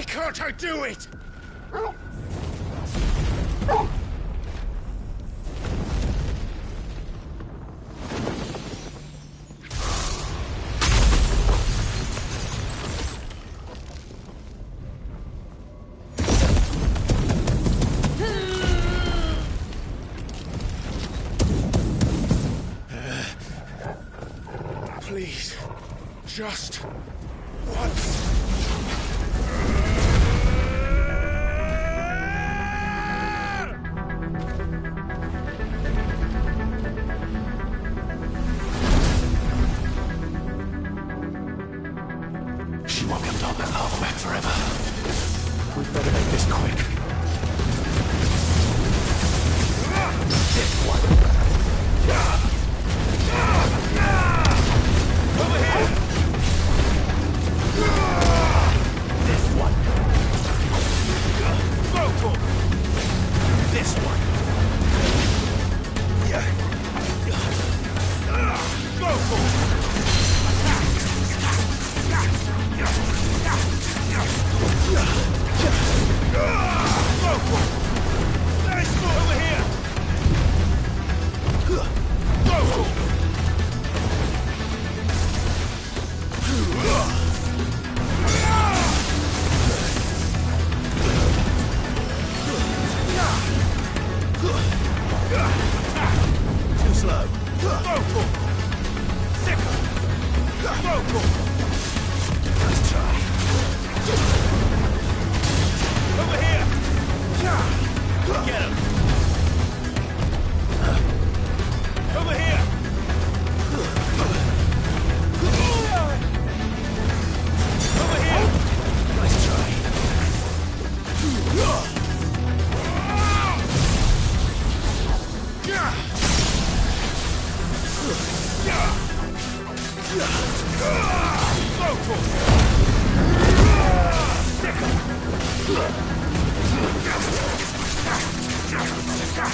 Can't I do it? Please, just once. She won't be able to hold that lava back forever. We'd better make this quick. This one. Over here! Over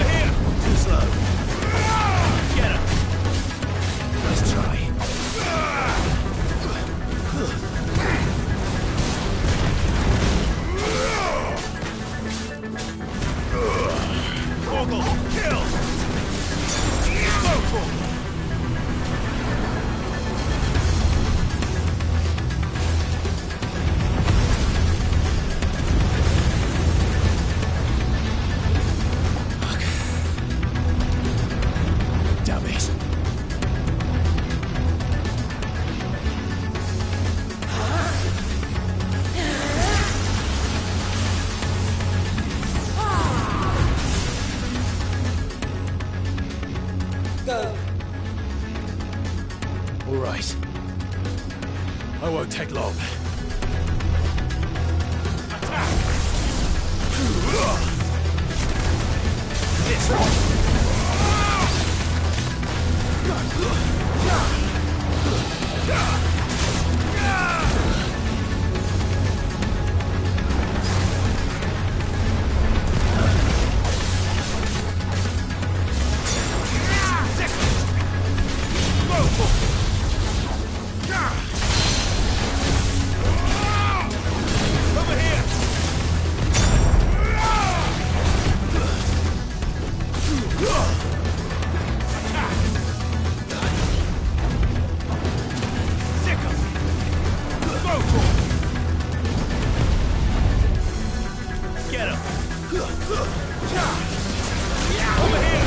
here! Too slow. Get him! Nice try. Morgul, kill! Go for it! Damn it. Go. All right. I won't take long. This one! Over here! Sick 'em! Go for it! Get him! Over here!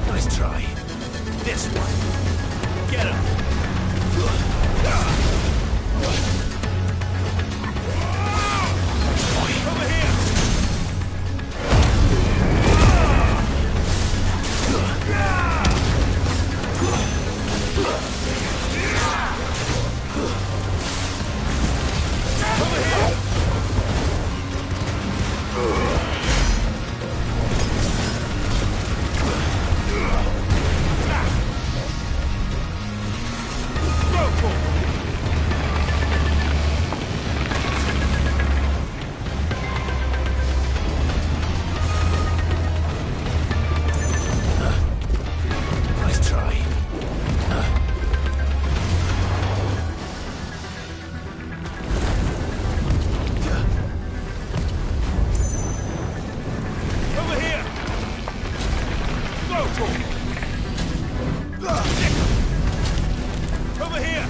Nice try. This one! Get him! Over here! Over here! Go for it! Nice try. Over here! Go for it! Sick 'em! Over here!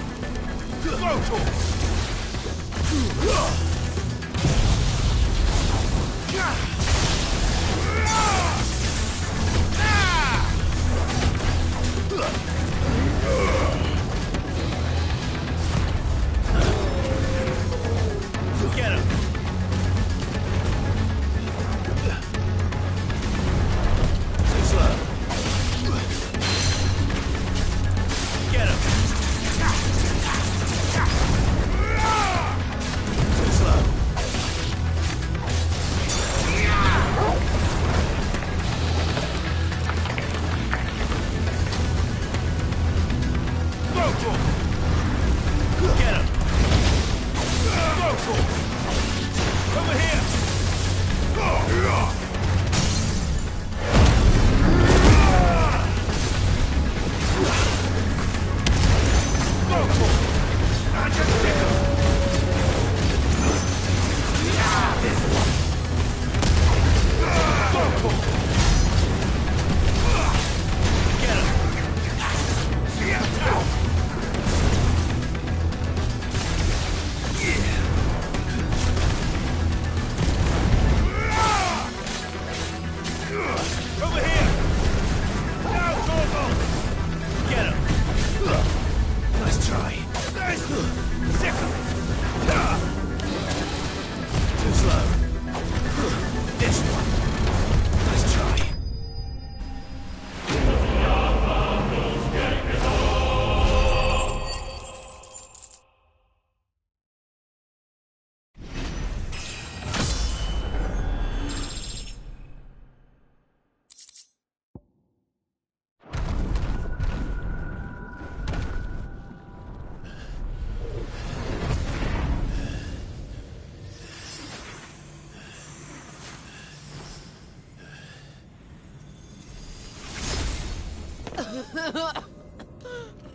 Go for it! Get him! Too slow. Get him! Too slow.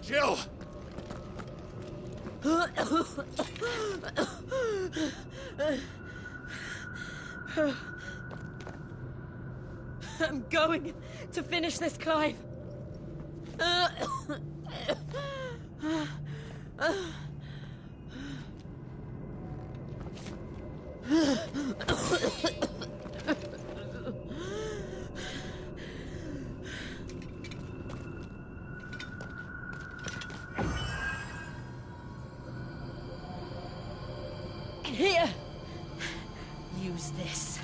Jill! I'm going to finish this, Clive. Here! Use this.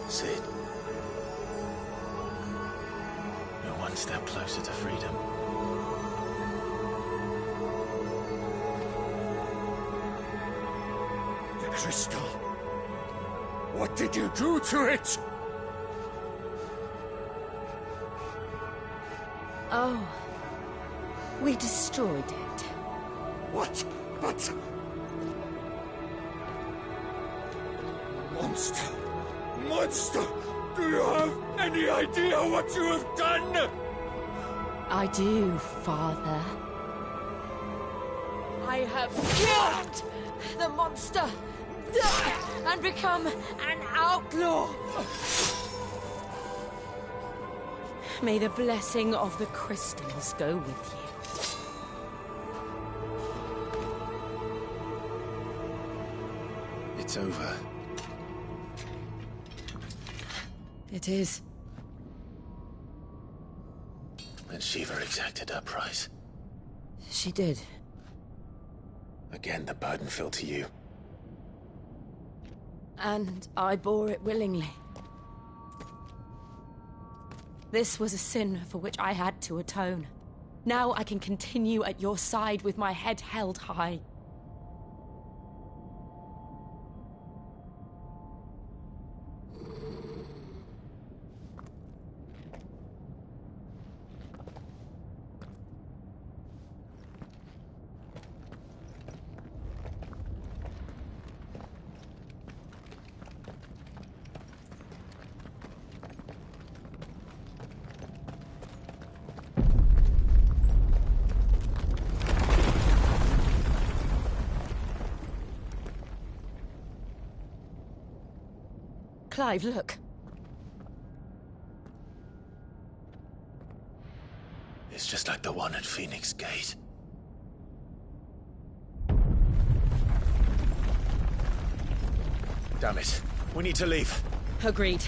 Sid. You're one step closer to freedom. The crystal. What did you do to it? Oh. We destroyed it. What? But... Monster! Monster! Do you have any idea what you have done? I do, Father. I have killed the monster and become an outlaw. May the blessing of the crystals go with you. It's over. It is. And Shiva exacted her price. She did. Again, the burden fell to you. And I bore it willingly. This was a sin for which I had to atone. Now I can continue at your side with my head held high. Clive, look. It's just like the one at Phoenix Gate. Damn it. We need to leave. Agreed.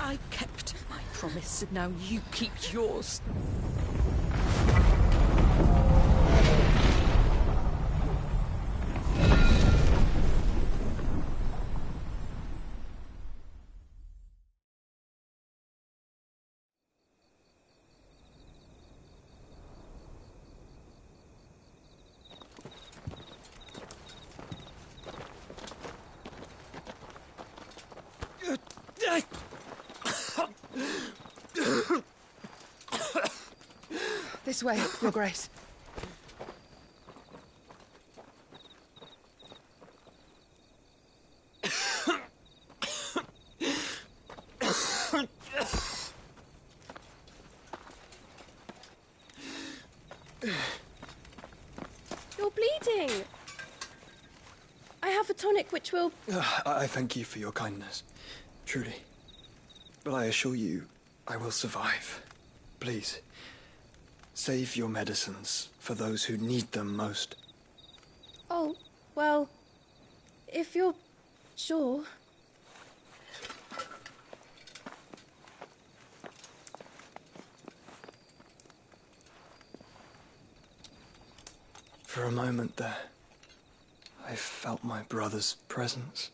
I kept my promise, and now you keep yours. This way, Your Grace. You're bleeding. I have a tonic which will... I thank you for your kindness, truly. But I assure you, I will survive. Please, save your medicines for those who need them most. Oh, well, if you're sure... For a moment there, I felt my brother's presence.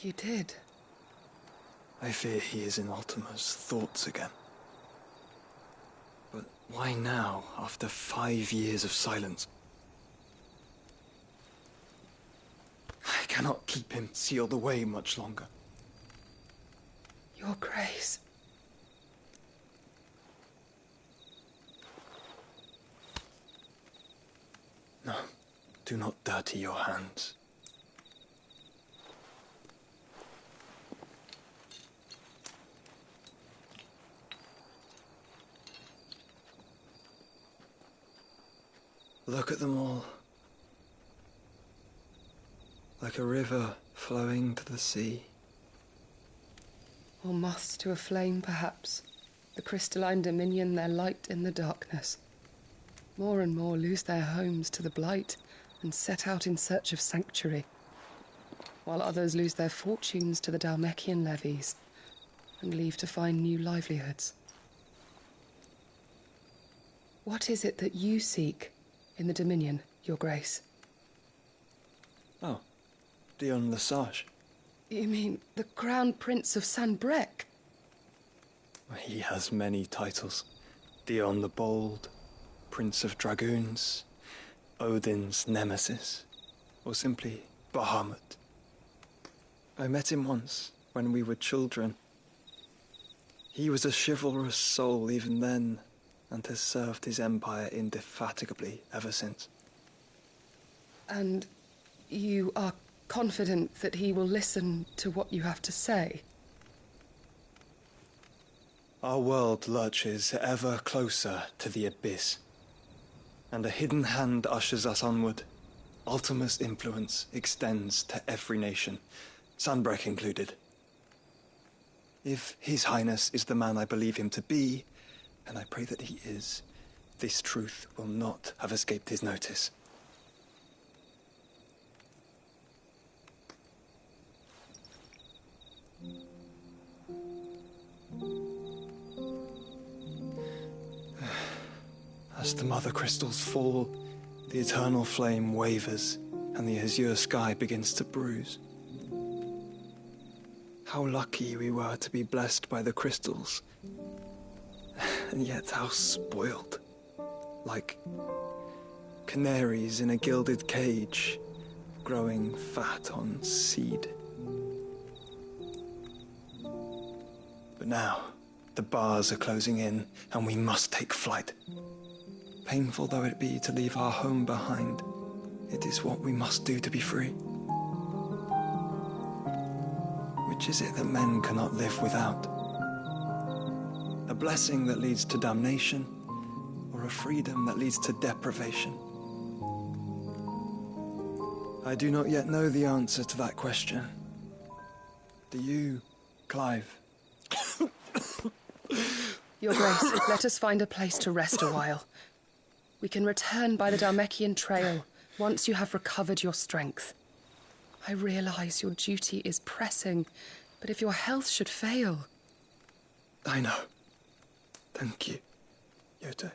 You did? I fear he is in Ultima's thoughts again. But why now, after 5 years of silence? I cannot keep him sealed away much longer. Your Grace. No, do not dirty your hands. Look at them all. Like a river flowing to the sea. Or moths to a flame, perhaps. The crystalline dominion, their light in the darkness. More and more lose their homes to the blight and set out in search of sanctuary, while others lose their fortunes to the Dhalmekian levies and leave to find new livelihoods. What is it that you seek in the Dominion, Your Grace? Oh, Dion Lesage. You mean the Crown Prince of Sanbreque? He has many titles. Dion the Bold, Prince of Dragoons, Odin's Nemesis, or simply Bahamut. I met him once, when we were children. He was a chivalrous soul even then, and has served his empire indefatigably ever since. And you are confident that he will listen to what you have to say? Our world lurches ever closer to the abyss, and a hidden hand ushers us onward. Ultima's influence extends to every nation, Sanbreque included. If His Highness is the man I believe him to be, and I pray that he is, this truth will not have escaped his notice. As the mother crystals fall, the eternal flame wavers, and the azure sky begins to bruise. How lucky we were to be blessed by the crystals, and yet how spoiled. Like canaries in a gilded cage, growing fat on seed. But now, the bars are closing in, and we must take flight. Painful though it be to leave our home behind, it is what we must do to be free. Which is it that men cannot live without? A blessing that leads to damnation, or a freedom that leads to deprivation? I do not yet know the answer to that question. Do you, Clive? Your Grace, let us find a place to rest a while. We can return by the Dhalmekian trail once you have recovered your strength. I realize your duty is pressing, but if your health should fail... I know. Thank you, Yote.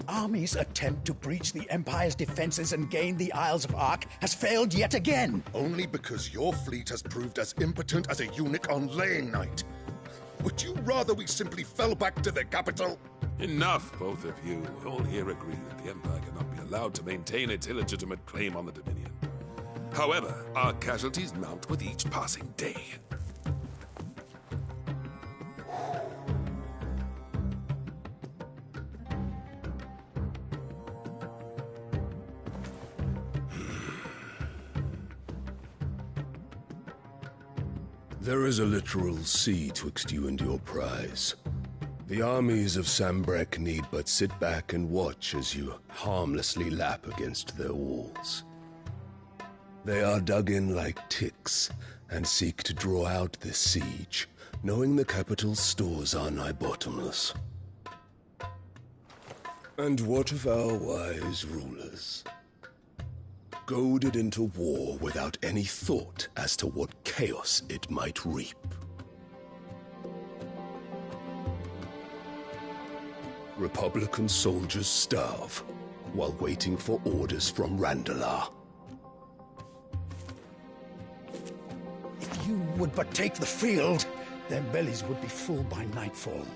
army's attempt to breach the Empire's defenses and gain the Isles of Ark has failed yet again. Only because your fleet has proved as impotent as a eunuch on laying night. Would you rather we simply fell back to the capital? Enough, both of you. All here agree that the Empire cannot be allowed to maintain its illegitimate claim on the Dominion. However, our casualties mount with each passing day. There is a literal sea twixt you and your prize. The armies of Sanbreque need but sit back and watch as you harmlessly lap against their walls. They are dug in like ticks and seek to draw out this siege, knowing the capital's stores are nigh bottomless. And what of our wise rulers? Goaded into war without any thought as to what chaos it might reap. Republican soldiers starve while waiting for orders from Randalar. If you would but take the field, their bellies would be full by nightfall.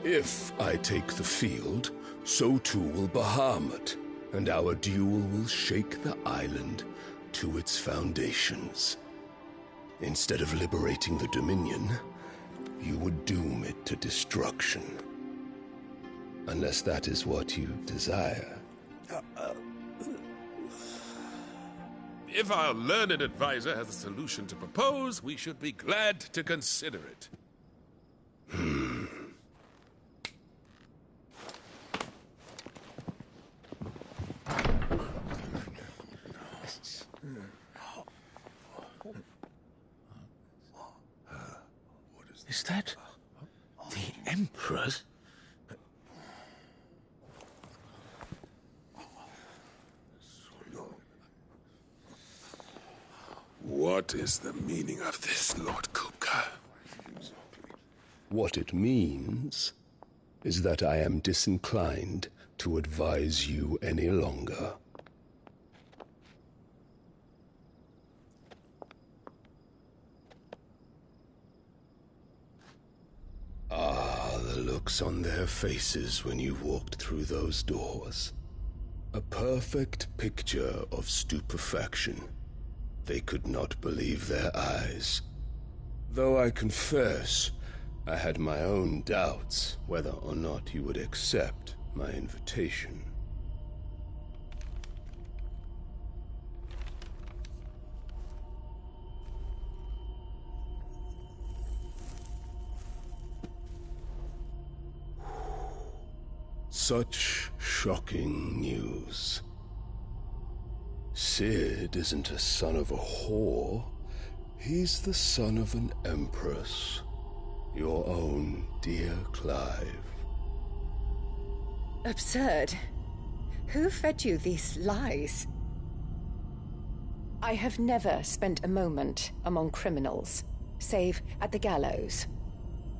If I take the field, so too will Bahamut, and our duel will shake the island to its foundations. Instead of liberating the Dominion, you would doom it to destruction. Unless that is what you desire. If our learned advisor has a solution to propose, we should be glad to consider it. Is that the Emperor's? What is the meaning of this, Lord Kupka? What it means is that I am disinclined to advise you any longer. Ah, the looks on their faces when you walked through those doors. A perfect picture of stupefaction. They could not believe their eyes. Though I confess, I had my own doubts whether or not you would accept my invitation. Such shocking news. Cid isn't a son of a whore. He's the son of an empress. Your own dear Clive. Absurd. Who fed you these lies? I have never spent a moment among criminals, save at the gallows.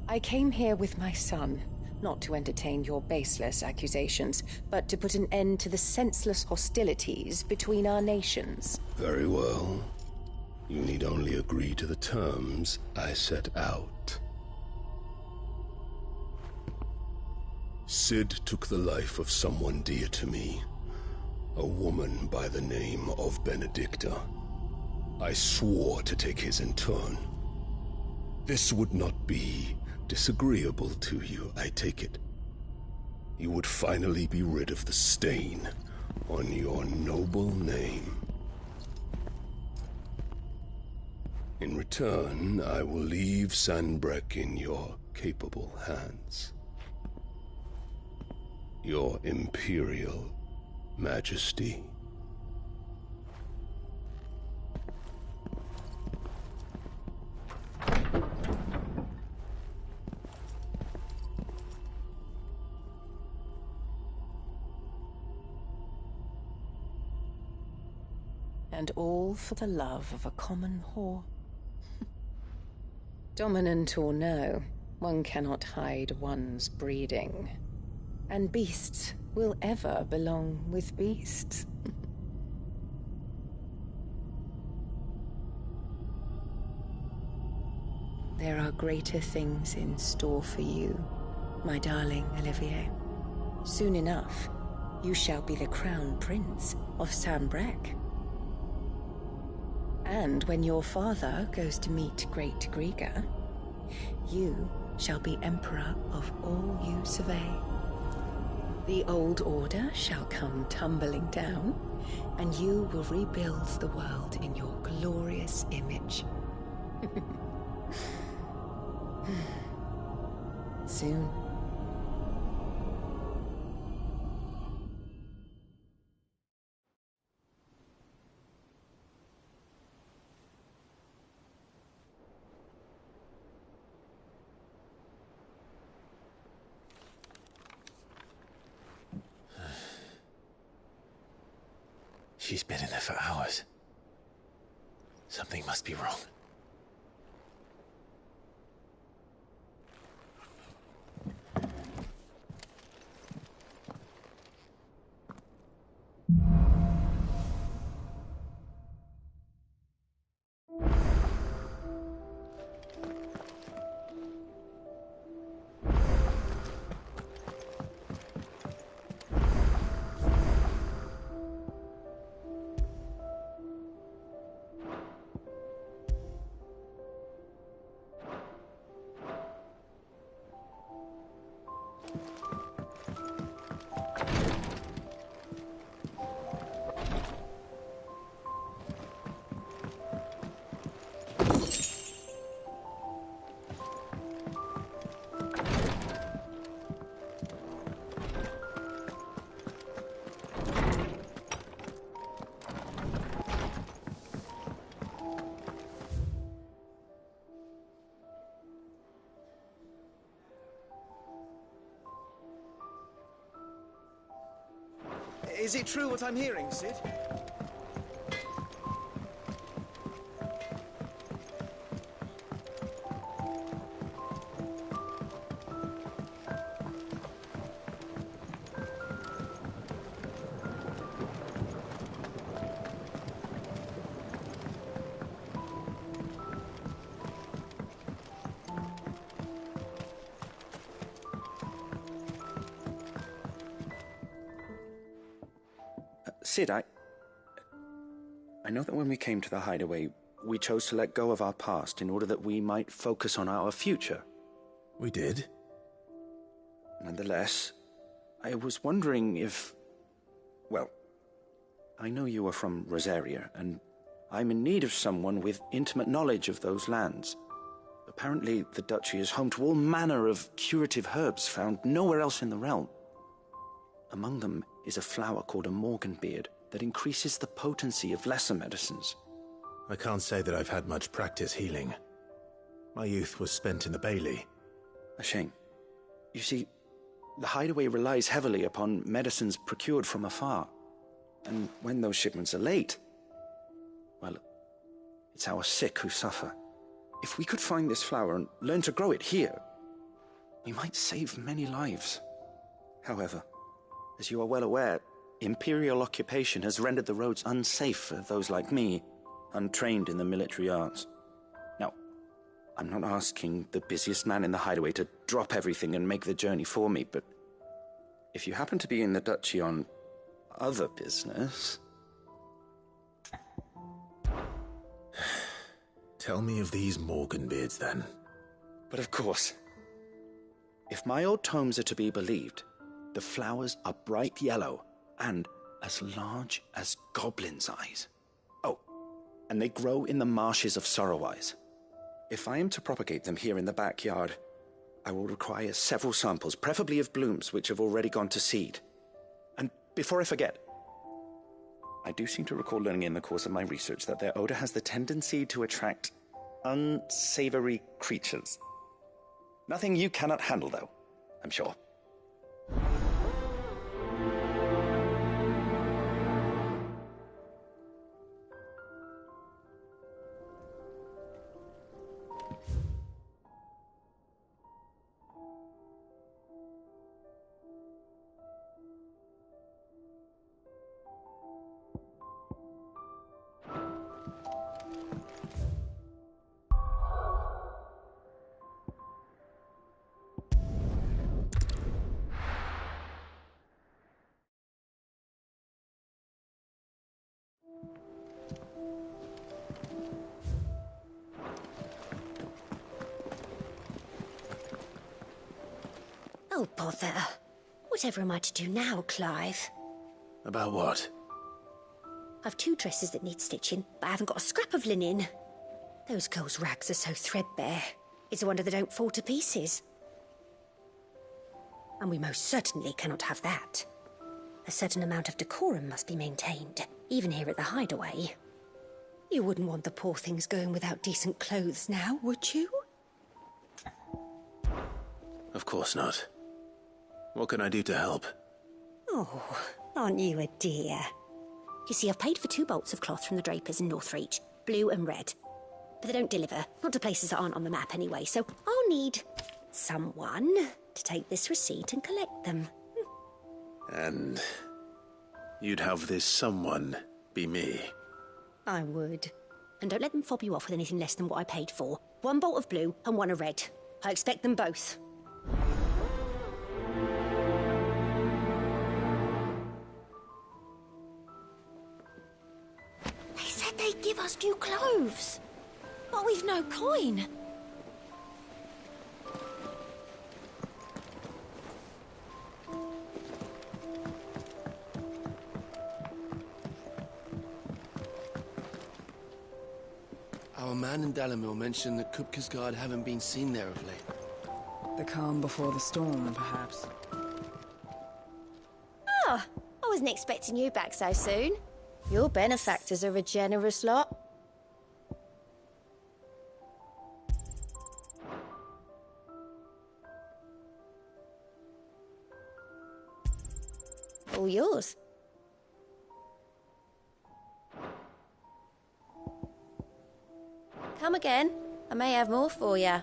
I came here with my son, not to entertain your baseless accusations, but to put an end to the senseless hostilities between our nations. Very well. You need only agree to the terms I set out. Cid took the life of someone dear to me, a woman by the name of Benedicta. I swore to take his in turn. This would not be disagreeable to you, I take it. You would finally be rid of the stain on your noble name. In return, I will leave Sanbreque in your capable hands. Your Imperial Majesty. And all for the love of a common whore. Dominant or no, one cannot hide one's breeding. And beasts will ever belong with beasts. There are greater things in store for you, my darling Olivier. Soon enough, you shall be the crown prince of Sanbreque. And when your father goes to meet Great Griga, you shall be emperor of all you survey. The old order shall come tumbling down, and you will rebuild the world in your glorious image. Soon. She's been in there for hours. Something must be wrong. Is it true what I'm hearing, Cid? Cid, I know that when we came to the hideaway, we chose to let go of our past in order that we might focus on our future. We did? Nonetheless, I was wondering if... Well, I know you are from Rosaria, and I'm in need of someone with intimate knowledge of those lands. Apparently, the Duchy is home to all manner of curative herbs found nowhere else in the realm. Among them is a flower called a Morganbeard that increases the potency of lesser medicines. I can't say that I've had much practice healing. My youth was spent in the Bailey. A shame. You see, the hideaway relies heavily upon medicines procured from afar. And when those shipments are late, well, it's our sick who suffer. If we could find this flower and learn to grow it here, we might save many lives. However, as you are well aware, Imperial occupation has rendered the roads unsafe for those like me, untrained in the military arts. Now, I'm not asking the busiest man in the hideaway to drop everything and make the journey for me, but if you happen to be in the Duchy on other business... Tell me of these Morganbeards, then. But of course. If my old tomes are to be believed, the flowers are bright yellow and as large as goblins' eyes. Oh, and they grow in the marshes of Sorrowwise. If I am to propagate them here in the backyard, I will require several samples, preferably of blooms which have already gone to seed. And before I forget, I do seem to recall learning in the course of my research that their odor has the tendency to attract unsavory creatures. Nothing you cannot handle, though, I'm sure. Oh, bother. Whatever am I to do now, Clive? About what? I've 2 dresses that need stitching, but I haven't got a scrap of linen. Those girls' rags are so threadbare. It's a wonder they don't fall to pieces. And we most certainly cannot have that. A certain amount of decorum must be maintained, even here at the Hideaway. You wouldn't want the poor things going without decent clothes now, would you? Of course not. What can I do to help? Oh, aren't you a dear? You see, I've paid for 2 bolts of cloth from the drapers in Northreach, blue and red. But they don't deliver, not to places that aren't on the map anyway, so I'll need someone to take this receipt and collect them. And you'd have this someone be me? I would. And don't let them fob you off with anything less than what I paid for. 1 bolt of blue and 1 of red. I expect them both. They said they'd give us new clothes. But we've no coin. Our man in Dalamil mentioned that Kupka's guard haven't been seen there of late. The calm before the storm, perhaps. Ah, I wasn't expecting you back so soon. Your benefactors are a generous lot. All yours. Come again. I may have more for you.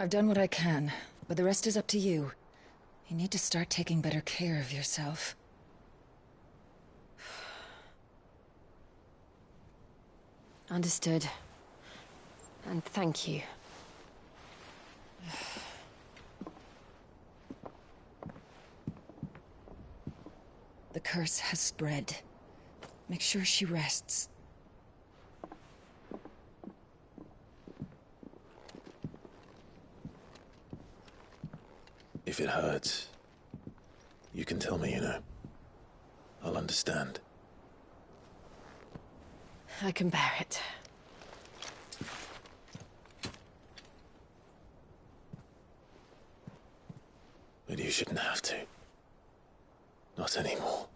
I've done what I can, but the rest is up to you. You need to start taking better care of yourself. Understood. And thank you. The curse has spread. Make sure she rests. If it hurts, you can tell me, you know. I'll understand. I can bear it. But you shouldn't have to. Not anymore.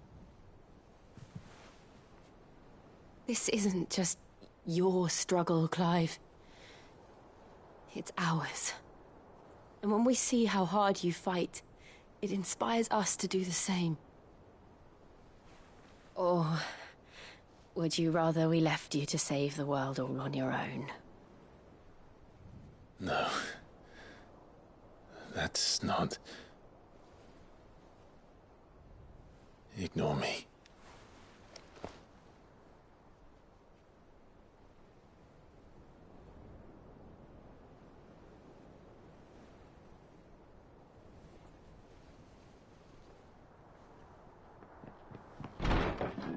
This isn't just your struggle, Clive. It's ours. And when we see how hard you fight, it inspires us to do the same. Or would you rather we left you to save the world all on your own? No. That's not... Ignore me.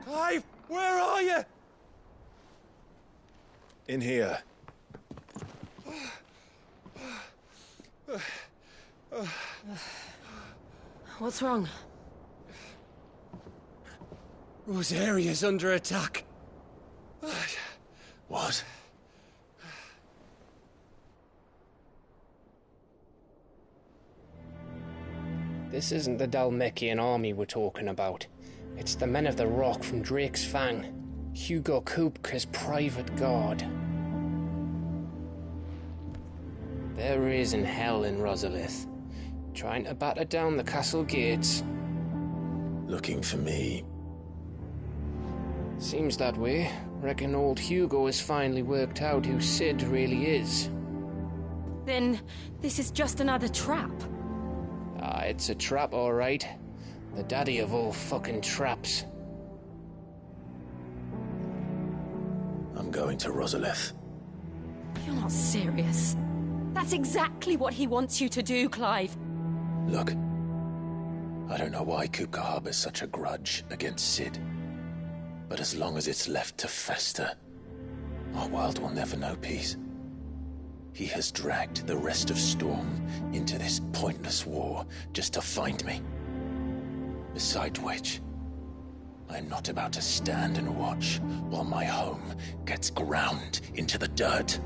Clive, where are you? In here. What's wrong? Rosaria's under attack. What? This isn't the Dhalmekian army we're talking about. It's the men of the Rock from Drake's Fang. Hugo Kupka's private guard. There is in hell in Rosalith, trying to batter down the castle gates. Looking for me? Seems that way. Reckon old Hugo has finally worked out who Sid really is. Then this is just another trap. Ah, it's a trap, all right. The daddy of all fucking traps. I'm going to Rosalith. You're not serious. That's exactly what he wants you to do, Clive. Look, I don't know why Kupka harbors such a grudge against Cid. But as long as it's left to fester, our world will never know peace. He has dragged the rest of Storm into this pointless war just to find me. Besides which, I'm not about to stand and watch while my home gets ground into the dirt.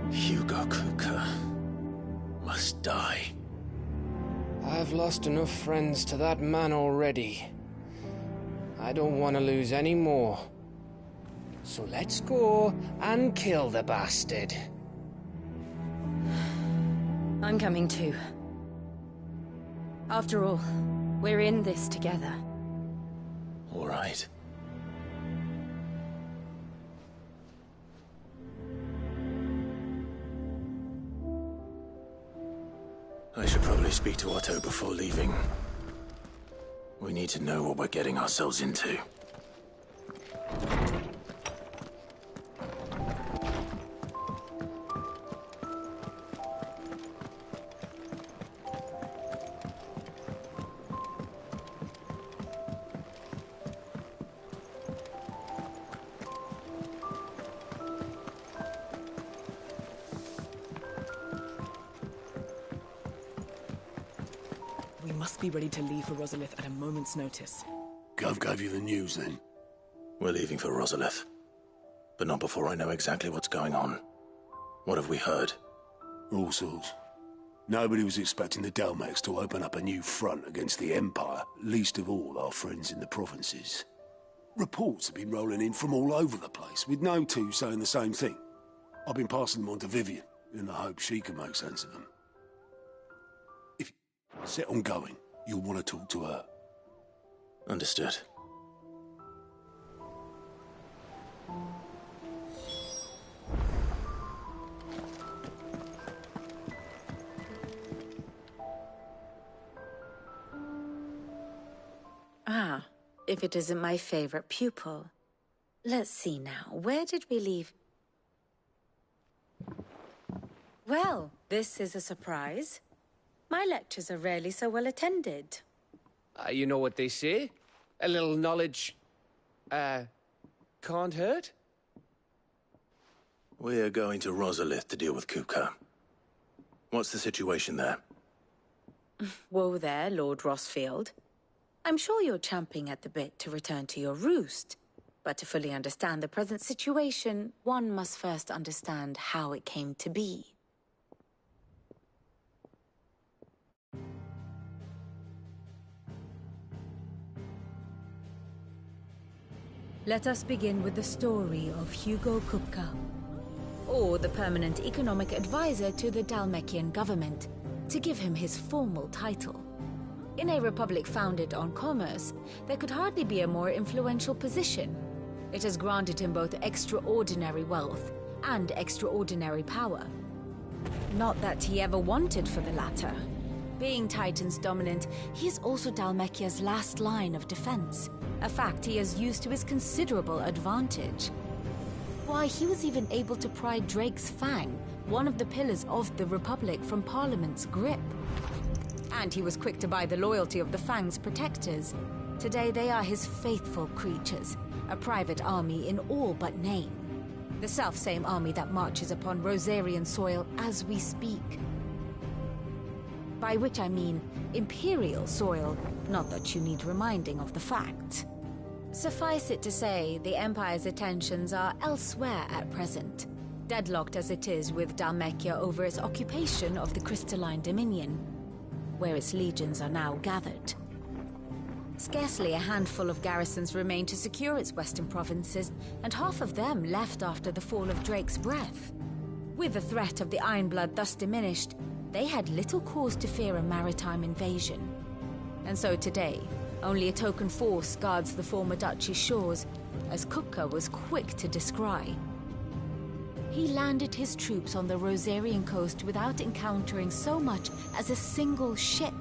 Hugo Kupka must die. I've lost enough friends to that man already. I don't want to lose any more. So let's go and kill the bastard. I'm coming too. After all, we're in this together. All right. I should probably speak to Otto before leaving. We need to know what we're getting ourselves into. We must be ready to leave for Rosalith at a moment's notice. Gov gave you the news, then? We're leaving for Rosalith. But not before I know exactly what's going on. What have we heard? All sorts. Nobody was expecting the Dalmex to open up a new front against the Empire, least of all our friends in the provinces. Reports have been rolling in from all over the place, with no two saying the same thing. I've been passing them on to Vivian, in the hope she can make sense of them. If you set on going, you'll want to talk to her. Understood. Ah, if it isn't my favorite pupil. Let's see now, where did we leave? Well, this is a surprise. My lectures are rarely so well attended. You know what they say? A little knowledge, can't hurt? We're going to Rosalith to deal with Kupka. What's the situation there? Whoa there, Lord Rossfield. I'm sure you're champing at the bit to return to your roost. But to fully understand the present situation, one must first understand how it came to be. Let us begin with the story of Hugo Kupka, or the permanent economic advisor to the Dalmekian government, to give him his formal title. In a republic founded on commerce, there could hardly be a more influential position. It has granted him both extraordinary wealth and extraordinary power. Not that he ever wanted for the latter. Being Titan's dominant, he is also Dalmekia's last line of defense, a fact he has used to his considerable advantage. Why, he was even able to pry Drake's Fang, one of the pillars of the Republic, from Parliament's grip. And he was quick to buy the loyalty of the Fang's protectors. Today they are his faithful creatures, a private army in all but name. The self-same army that marches upon Rosarian soil as we speak. By which I mean Imperial soil, not that you need reminding of the fact. Suffice it to say, the Empire's attentions are elsewhere at present, deadlocked as it is with Dalmekia over its occupation of the Crystalline Dominion, where its legions are now gathered. Scarcely a handful of garrisons remain to secure its western provinces, and half of them left after the fall of Drake's Breath. With the threat of the Ironblood thus diminished, they had little cause to fear a maritime invasion. And so today, only a token force guards the former duchy's shores, as Kupka was quick to descry. he landed his troops on the Rosarian coast without encountering so much as a single ship.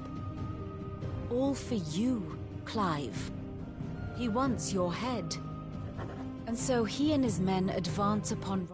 All for you, Clive. He wants your head. And so he and his men advance upon...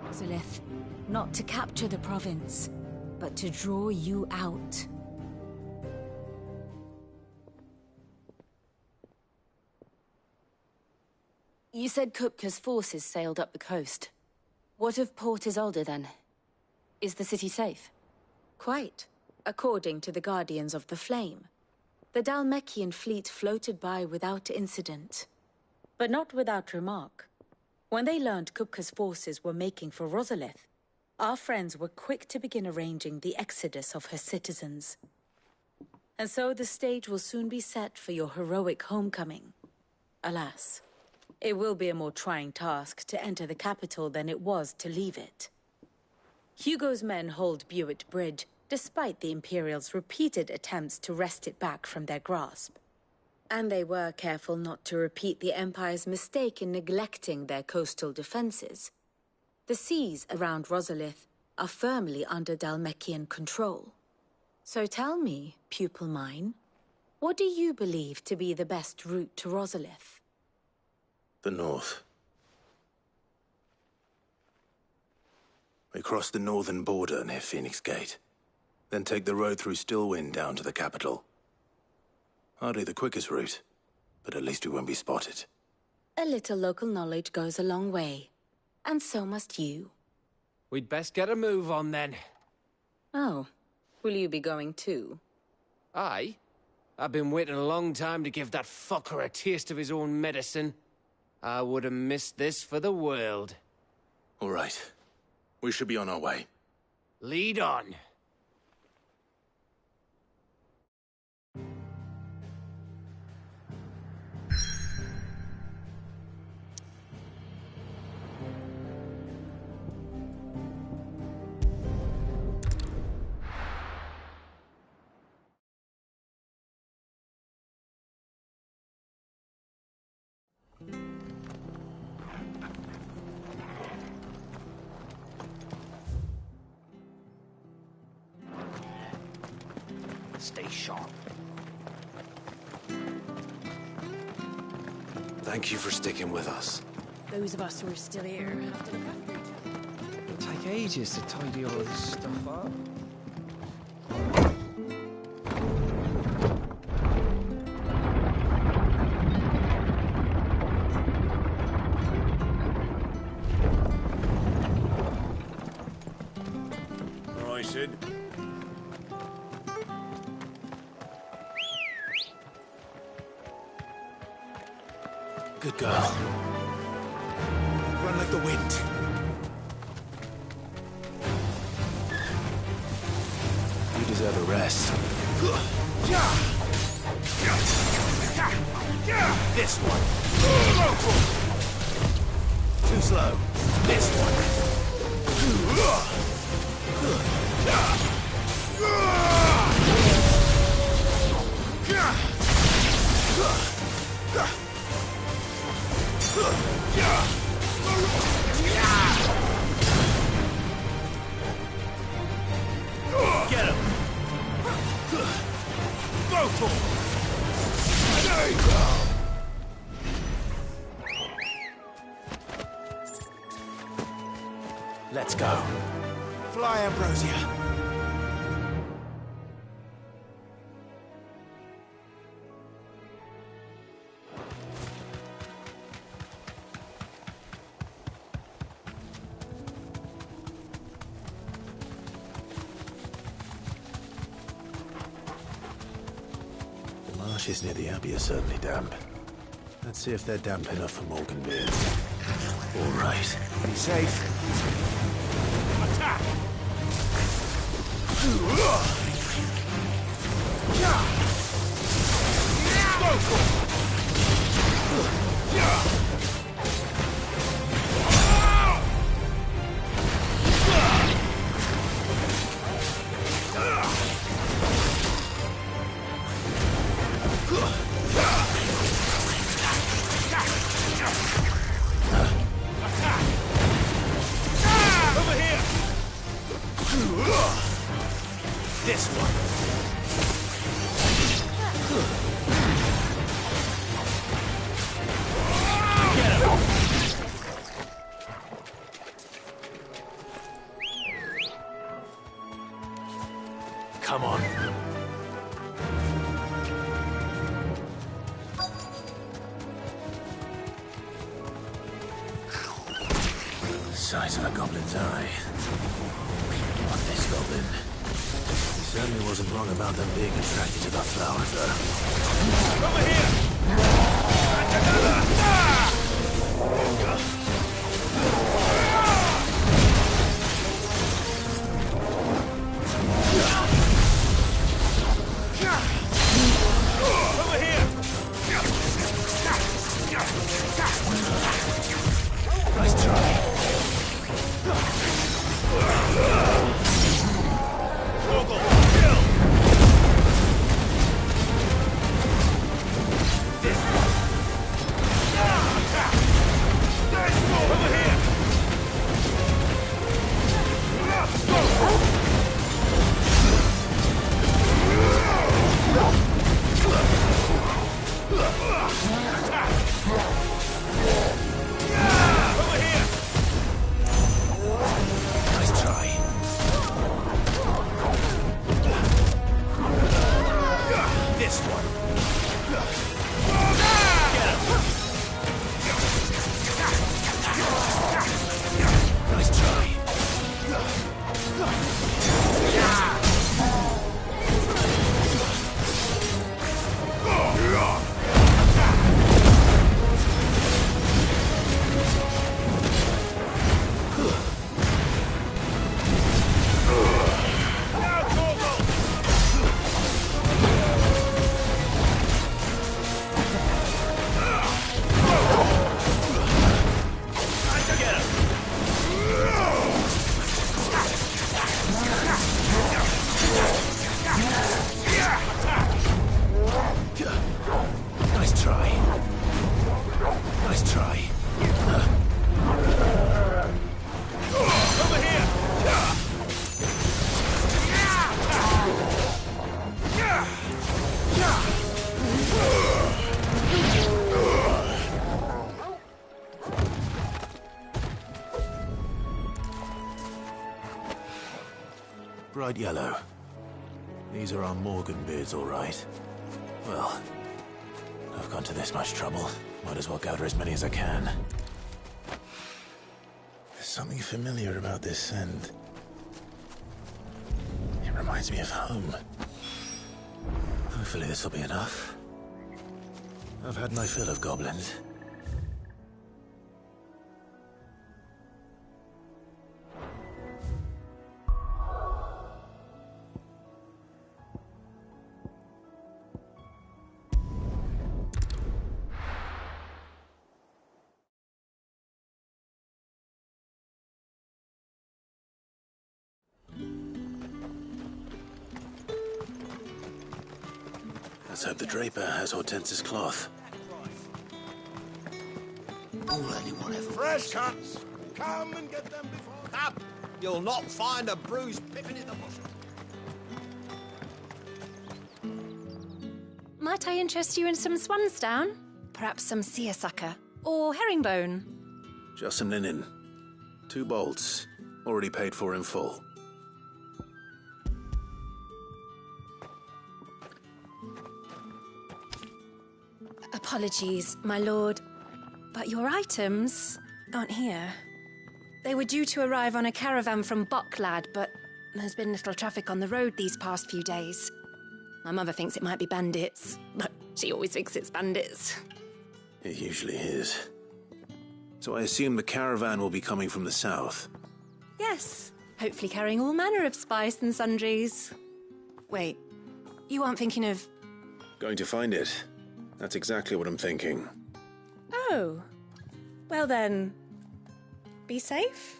Rosalith, not to capture the province, but to draw you out. You said Kupka's forces sailed up the coast. What of Port Isolde, then? Is the city safe? Quite, according to the Guardians of the Flame. The Dhalmekian fleet floated by without incident. But not without remark. When they learned Kupka's forces were making for Rosalith, our friends were quick to begin arranging the exodus of her citizens. And so the stage will soon be set for your heroic homecoming. Alas, it will be a more trying task to enter the capital than it was to leave it. Hugo's men hold Buet Bridge, despite the Imperials' repeated attempts to wrest it back from their grasp. And they were careful not to repeat the Empire's mistake in neglecting their coastal defenses. The seas around Rosalith are firmly under Dhalmekian control. So tell me, pupil mine, what do you believe to be the best route to Rosalith? The north. We cross the northern border near Phoenix Gate, then take the road through Stillwind down to the capital. Hardly the quickest route, but at least we won't be spotted. A little local knowledge goes a long way, and so must you. We'd best get a move on then. Oh, will you be going too? Aye. I've been waiting a long time to give that fucker a taste of his own medicine. I would have missed this for the world. All right. We should be on our way. Lead on. Stay sharp. Thank you for sticking with us. Those of us who are still here have to look after each other. It'll take ages to tidy all this stuff up. All right, Sid. Good girl. Run like the wind. You deserve a rest. This one. Too slow. This one. Get him! Go for it! There you go! Let's go. Fly, Ambrosia. The marshes near the Abbey are certainly damp. Let's see if they're damp enough for Morgan Beard. All right. Be safe. Attack! Go for it! This one. Get him. Come on. Size of a goblin's eye. Not this goblin. He certainly wasn't wrong about them being attracted to the flowers, though. Over here! Over here! Nice try. This Bright yellow. These are our Morgan beards, all right. Well, I've gone to this much trouble. Might as well gather as many as I can. There's something familiar about this scent. It reminds me of home. Hopefully this will be enough. I've had my fill of goblins. Let's hope the draper has Hortense's cloth. All anyone ever... Fresh cuts! Come and get them before... Up! You'll not find a bruised pippin in the bush. Might I interest you in some swansdown? Perhaps some seersucker or herringbone? Just some linen. 2 bolts. Already paid for in full. Apologies, my lord, but your items aren't here. They were due to arrive on a caravan from Boklad, but there's been little traffic on the road these past few days. My mother thinks it might be bandits, but she always thinks it's bandits. It usually is. So I assume the caravan will be coming from the south. Yes, hopefully carrying all manner of spice and sundries. Wait, you aren't thinking of... Going to find it. That's exactly what I'm thinking. Oh. Well then, be safe.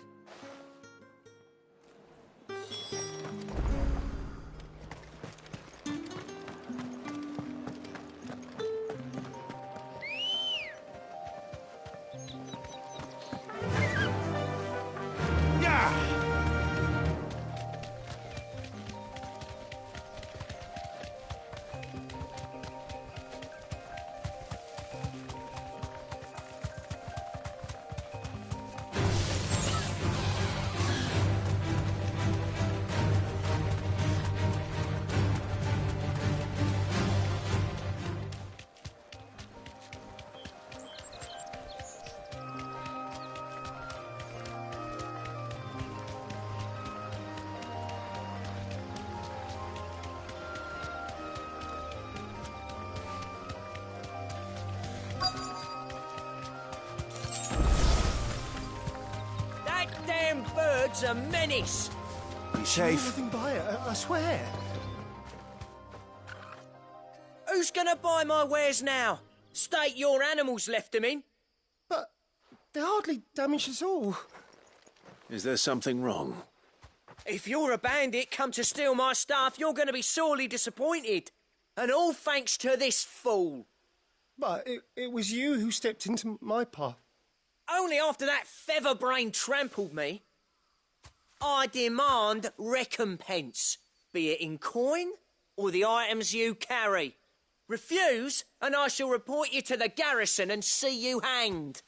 Bird's a menace. Be safe. Nothing by it, I swear. Who's gonna buy my wares now? State your animals left them in. But they hardly damage us all. Is there something wrong? If you're a bandit come to steal my stuff, you're gonna be sorely disappointed. And all thanks to this fool. But it was you who stepped into my path. Only after that featherbrain trampled me. I demand recompense, be it in coin or the items you carry. Refuse, and I shall report you to the garrison and see you hanged.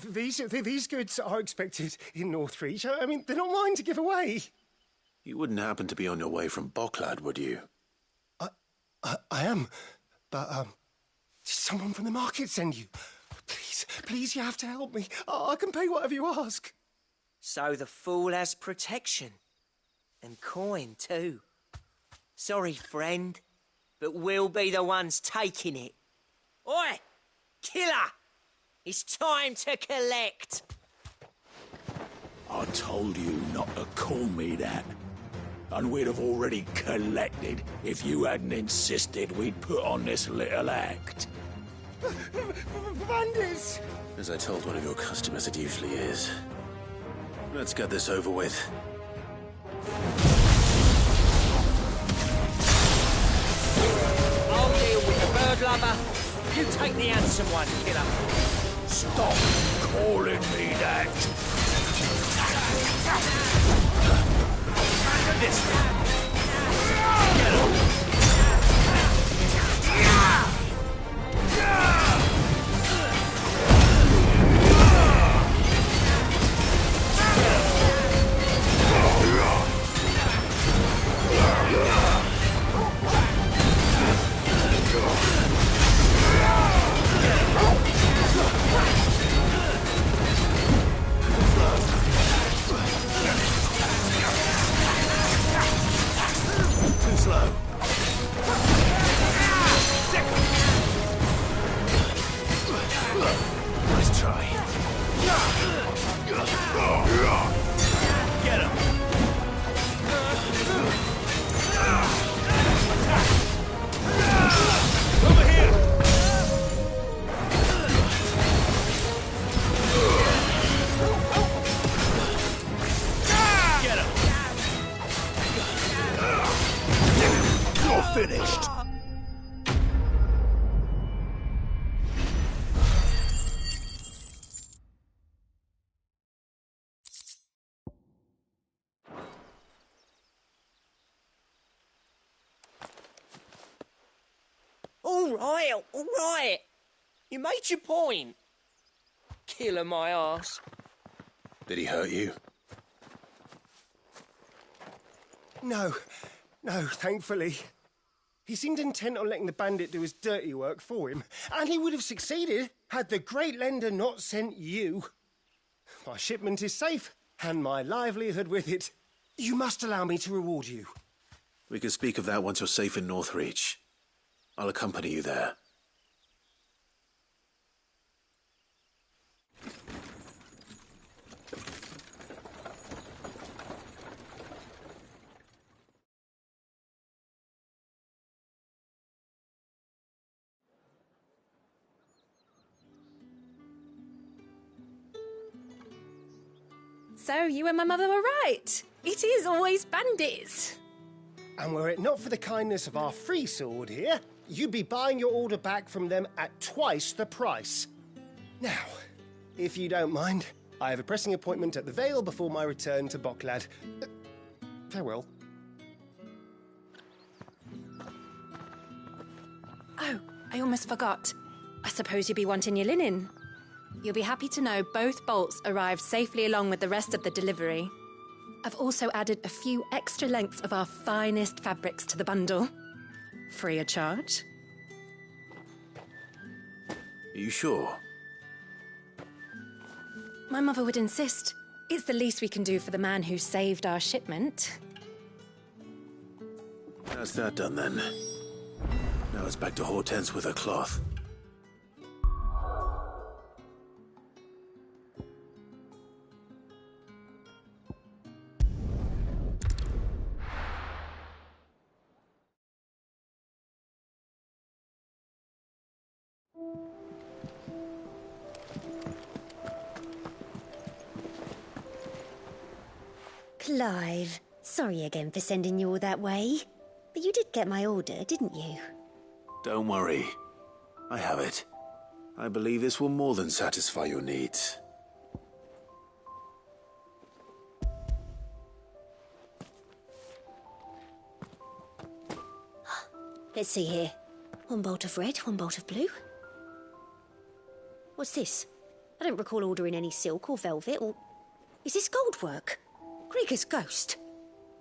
These goods are expected in Northreach. I mean, they're not mine to give away. You wouldn't happen to be on your way from Boklad, would you? I am, but did someone from the market send you? Please, you have to help me. I can pay whatever you ask. So the fool has protection. And coin, too. Sorry, friend, but we'll be the ones taking it. Oi! Killer! It's time to collect! I told you not to call me that. And we'd have already collected if you hadn't insisted we'd put on this little act. Bandits! As I told one of your customers, it usually is. Let's get this over with. I'll deal with the bird lover. You take the handsome one, killer. Stop calling me that. This finished. All right. You made your point. Killer my ass. Did he hurt you? No, thankfully. He seemed intent on letting the bandit do his dirty work for him, and he would have succeeded had the Great Lender not sent you. My shipment is safe, and my livelihood with it. You must allow me to reward you. We can speak of that once you're safe in Northreach. I'll accompany you there. So you and my mother were right. It is always bandits. And were it not for the kindness of our free sword here, you'd be buying your order back from them at twice the price. Now, if you don't mind, I have a pressing appointment at the Vale before my return to Boklad. Farewell. Oh, I almost forgot. I suppose you'll be wanting your linen. You'll be happy to know both bolts arrived safely along with the rest of the delivery. I've also added a few extra lengths of our finest fabrics to the bundle. Free of charge. Are you sure? My mother would insist. It's the least we can do for the man who saved our shipment. That's that done then. Now it's back to Hortense with her cloth. Clive, sorry again for sending you all that way. But you did get my order, didn't you? Don't worry. I have it. I believe this will more than satisfy your needs. Let's see here. One bolt of red, one bolt of blue. What's this? I don't recall ordering any silk or velvet or... Is this gold work? Krieger's ghost.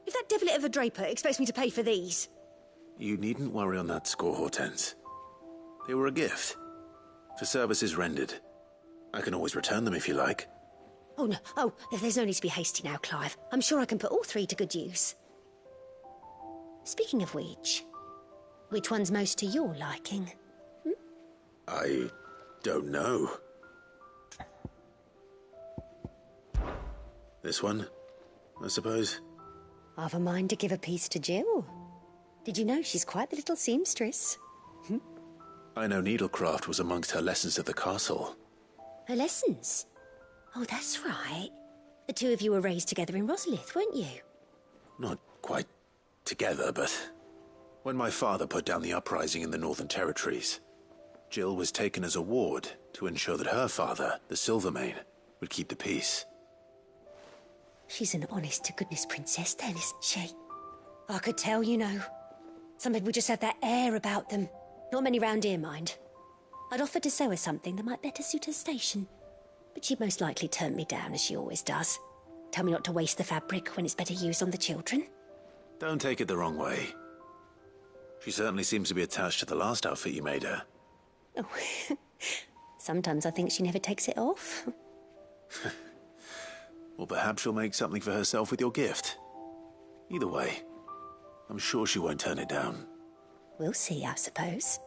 If that devilet of a draper expects me to pay for these... You needn't worry on that score, Hortense. They were a gift. For services rendered. I can always return them if you like. Oh, no. Oh, there's no need to be hasty now, Clive. I'm sure I can put all three to good use. Speaking of which one's most to your liking? I don't know. This one, I suppose? I've a mind to give a piece to Jill. Did you know she's quite the little seamstress? I know needlecraft was amongst her lessons at the castle. Her lessons? Oh, that's right. The two of you were raised together in Rosalith, weren't you? Not quite together, but... When my father put down the uprising in the Northern Territories, Jill was taken as a ward to ensure that her father, the Silvermane, would keep the peace. She's an honest-to-goodness princess then, isn't she? I could tell, you know. Some people just have that air about them. Not many round here, mind. I'd offered to sew her something that might better suit her station. But she'd most likely turn me down, as she always does. Tell me not to waste the fabric when it's better used on the children. Don't take it the wrong way. She certainly seems to be attached to the last outfit you made her. Oh, sometimes I think she never takes it off. Well, perhaps she'll make something for herself with your gift. Either way, I'm sure she won't turn it down. We'll see, I suppose.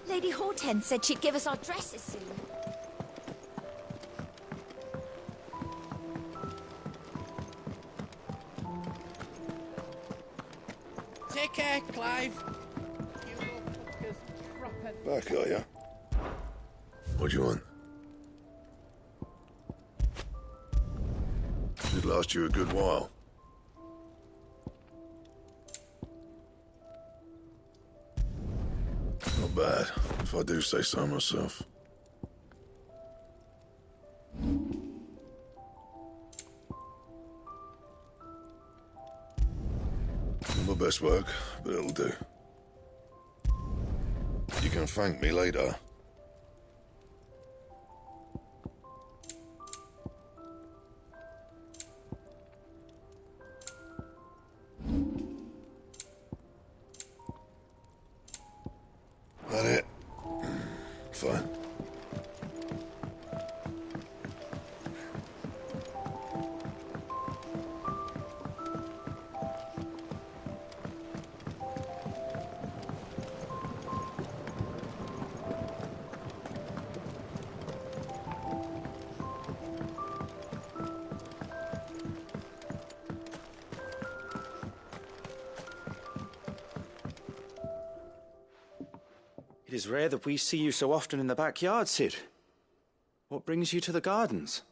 Lady Hortense said she'd give us our dresses soon. Take care, Clive. Back, are you? What do you want? Should last you a good while. Not bad, if I do say so myself. Not my best work, but it'll do. You can thank me later. That it? Fine. It is rare that we see you so often in the backyard, Cid. What brings you to the gardens?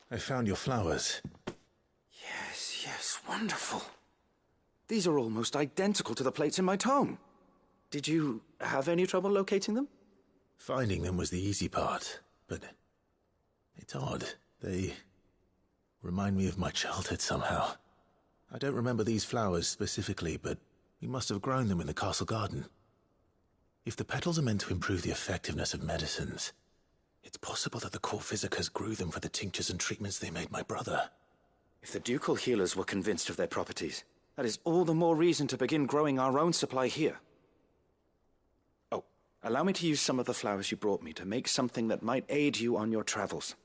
I found your flowers. Yes, wonderful. These are almost identical to the plates in my tome. Did you have any trouble locating them? Finding them was the easy part, but it's odd. They remind me of my childhood somehow. I don't remember these flowers specifically, but we must have grown them in the castle garden. If the petals are meant to improve the effectiveness of medicines, it's possible that the court physicers grew them for the tinctures and treatments they made my brother. If the ducal healers were convinced of their properties, that is all the more reason to begin growing our own supply here. Oh, allow me to use some of the flowers you brought me to make something that might aid you on your travels.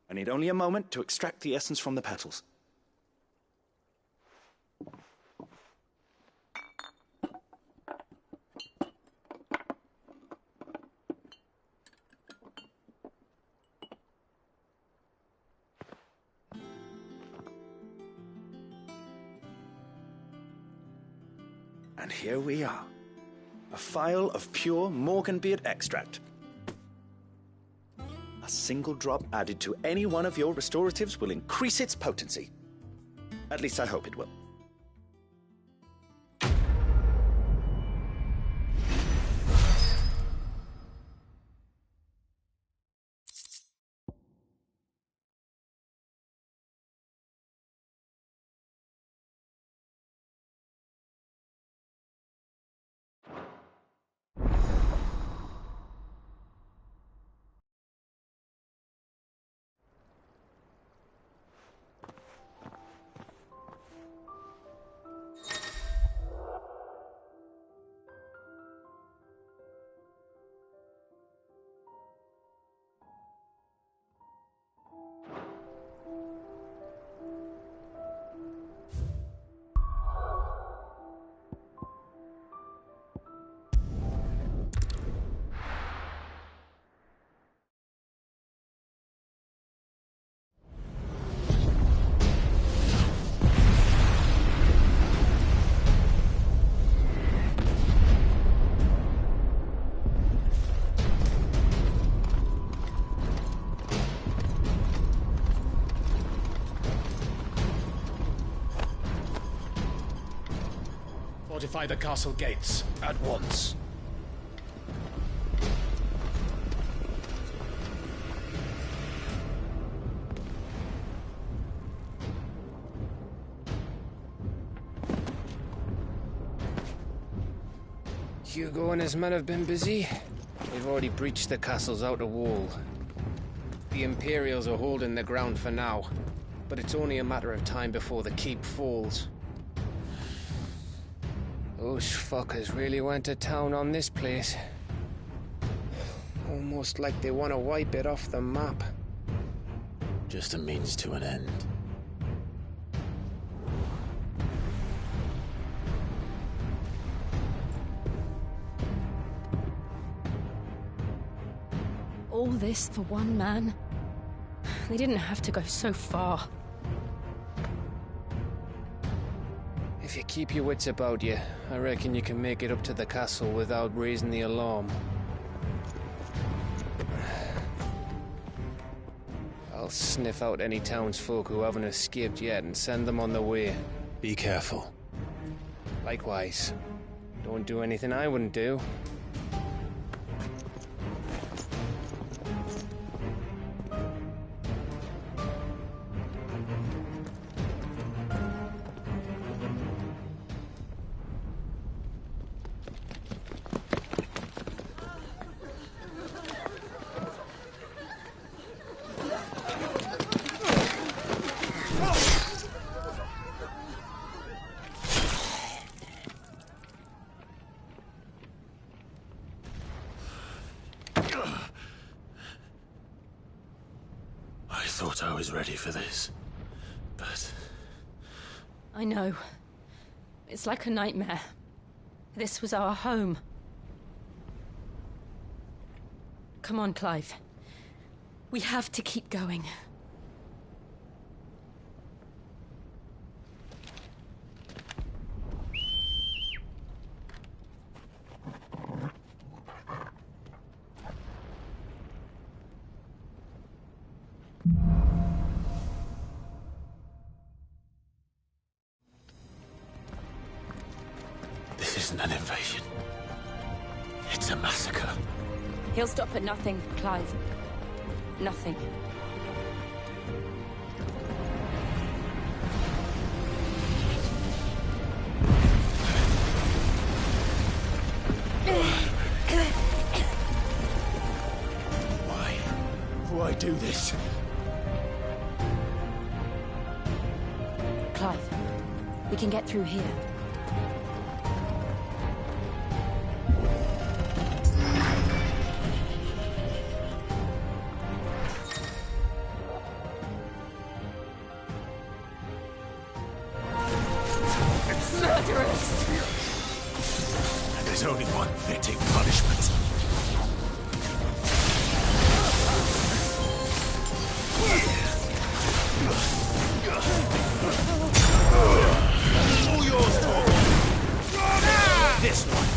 I need only a moment to extract the essence from the petals. And here we are. A phial of pure Morganbeard extract. A single drop added to any one of your restoratives will increase its potency. At least I hope it will. Fortify the castle gates at once. Hugo and his men have been busy. They've already breached the castle's outer wall. The Imperials are holding the ground for now, but it's only a matter of time before the keep falls. Those fuckers really went to town on this place. Almost like they want to wipe it off the map. Just a means to an end. All this for one man? They didn't have to go so far. If If you keep your wits about you, I reckon you can make it up to the castle without raising the alarm. I'll sniff out any townsfolk who haven't escaped yet and send them on their way. Be careful. Likewise. Don't do anything I wouldn't do. I thought I was ready for this, but... I know. It's like a nightmare. This was our home. Come on, Clive. We have to keep going. This isn't an invasion. It's a massacre. He'll stop at nothing, Clive. Nothing. Why do this? Clive, we can get through here. Murderous! And there's only one fitting punishment. All yours, Torvald! This one.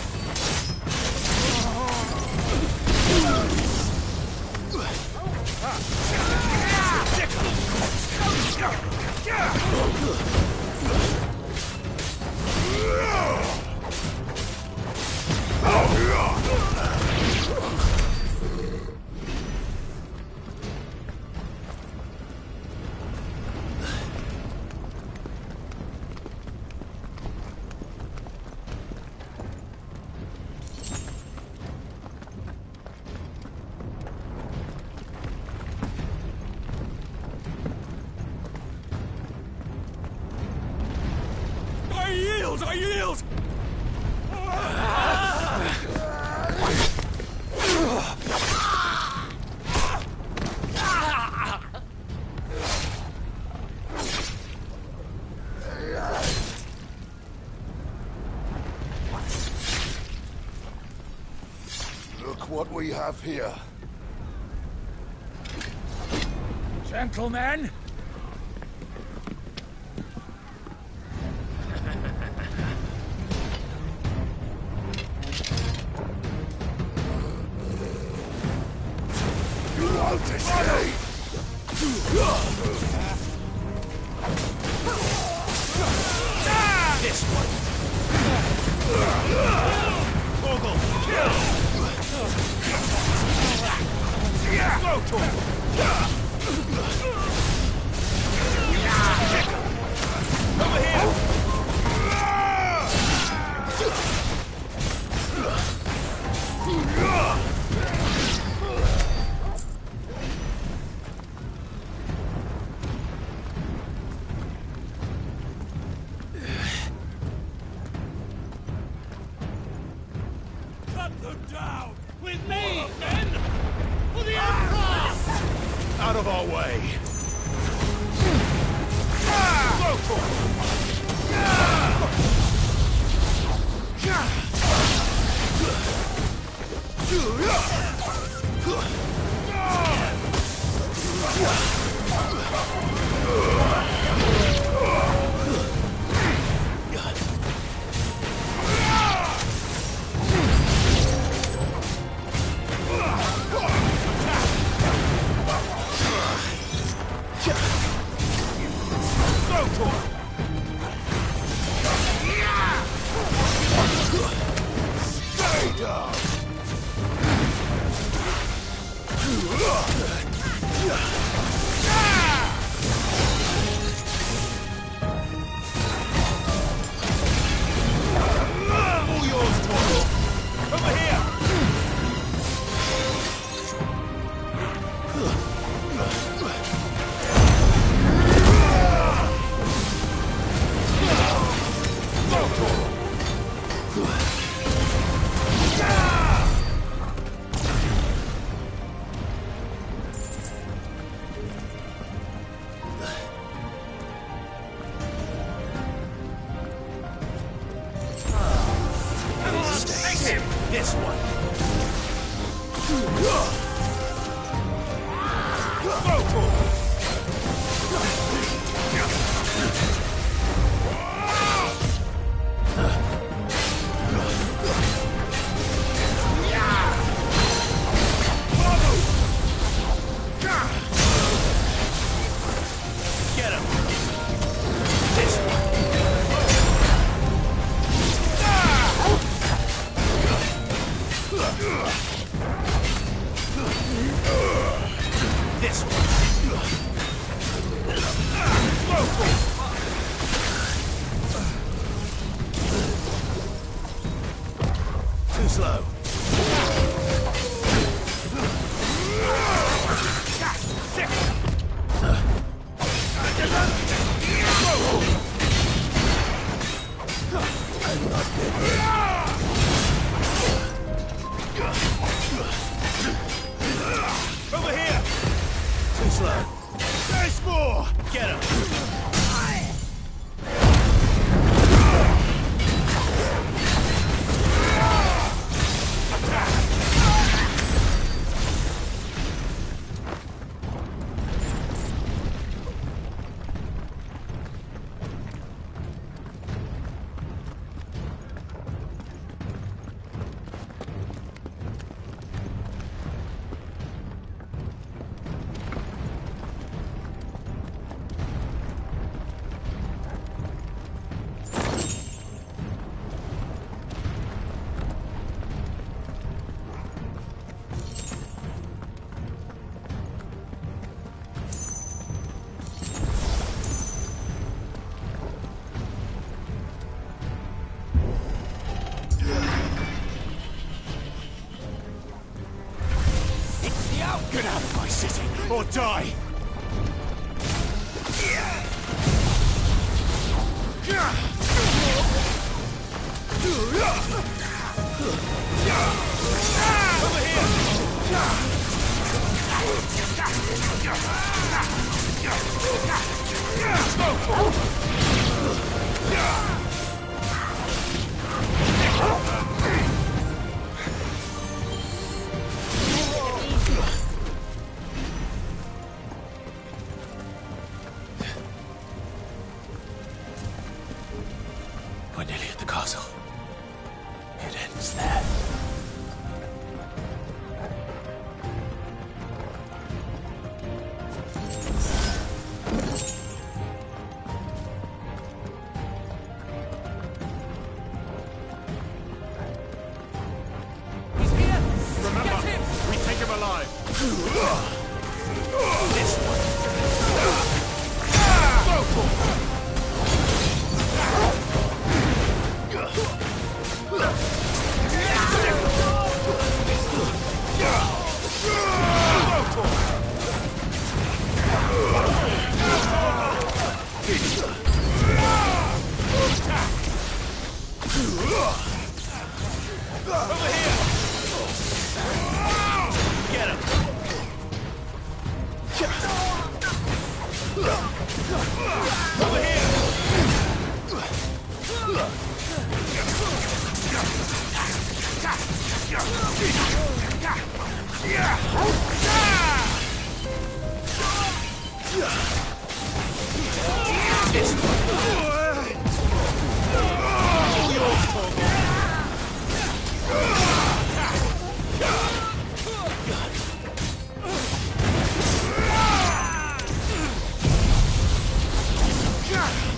I yield! Look what we have here. Gentlemen! This one. Morgul, kill! Go to him! Over here! Cut them down! With me, men! For the Emperor! Out of our way! Go for it! Stay down! All yours, Toro! Over here! This one. Get him. This one. This one. Too slow. Over here! Too slow. There's more! Get him! Get out of my city, or die! Over We're nearly at the castle. It ends there. He's here! Remember, we take him alive. This one. Over here! Get him! Over here! This one. All yours, Torgal. Yeah!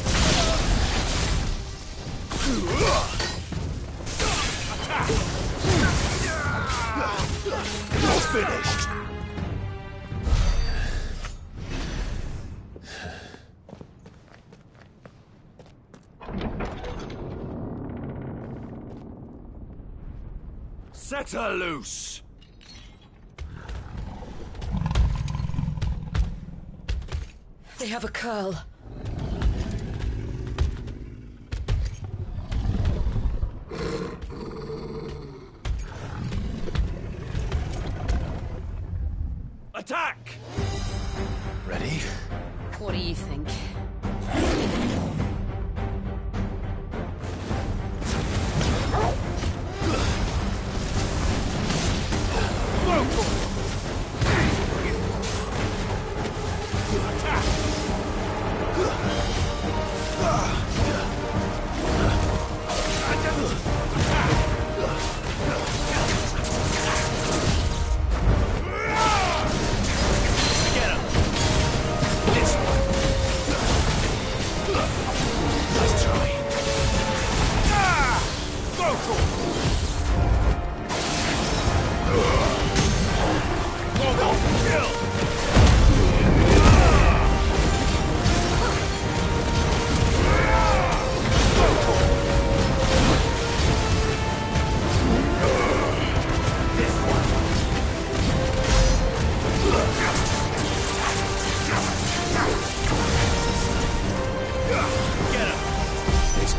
Set her loose! They have a curl. Attack! Ready? What do you think?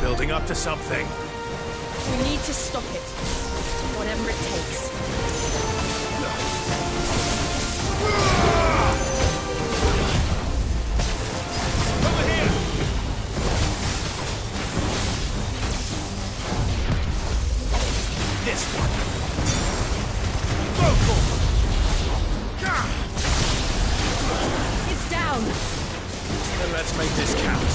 Building up to something. We need to stop it. Whatever it takes. Over here! This one. It's down. Then let's make this count.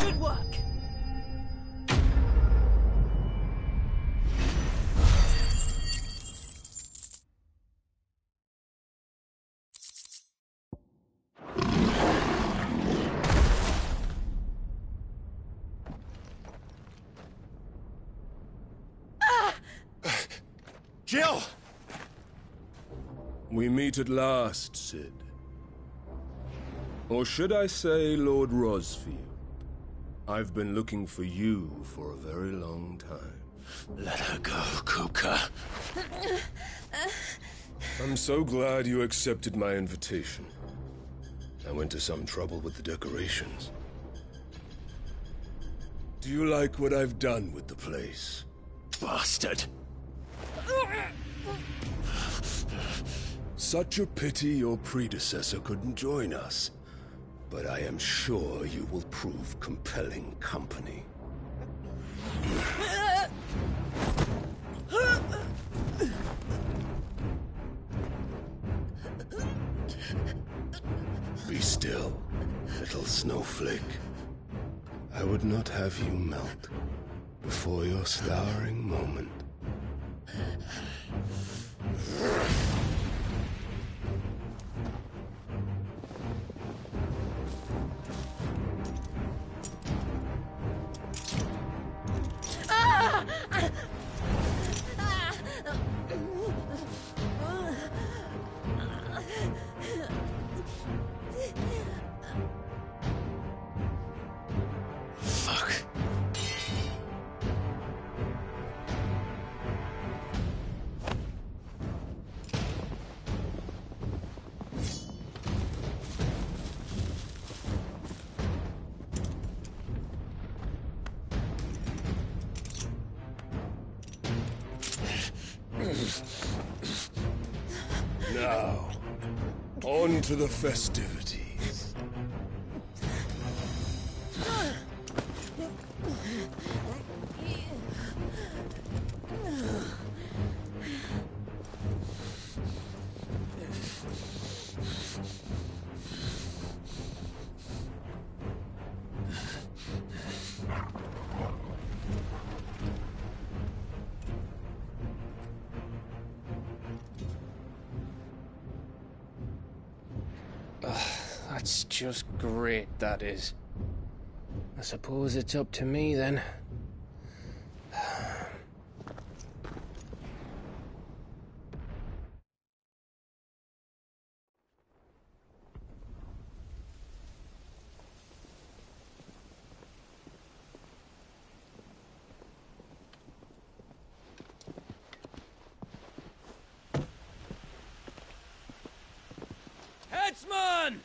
Good work. Jill! We meet at last, Cid. Or should I say, Lord Rosfield? I've been looking for you for a very long time. Let her go, Kupka. I'm so glad you accepted my invitation. I went to some trouble with the decorations. Do you like what I've done with the place? Bastard! Such a pity your predecessor couldn't join us. But I am sure you will prove compelling company. Be still, little snowflake. I would not have you melt before your starring moment. Now, on to the festivities. That's just great, that is. I suppose it's up to me, then. Headsman!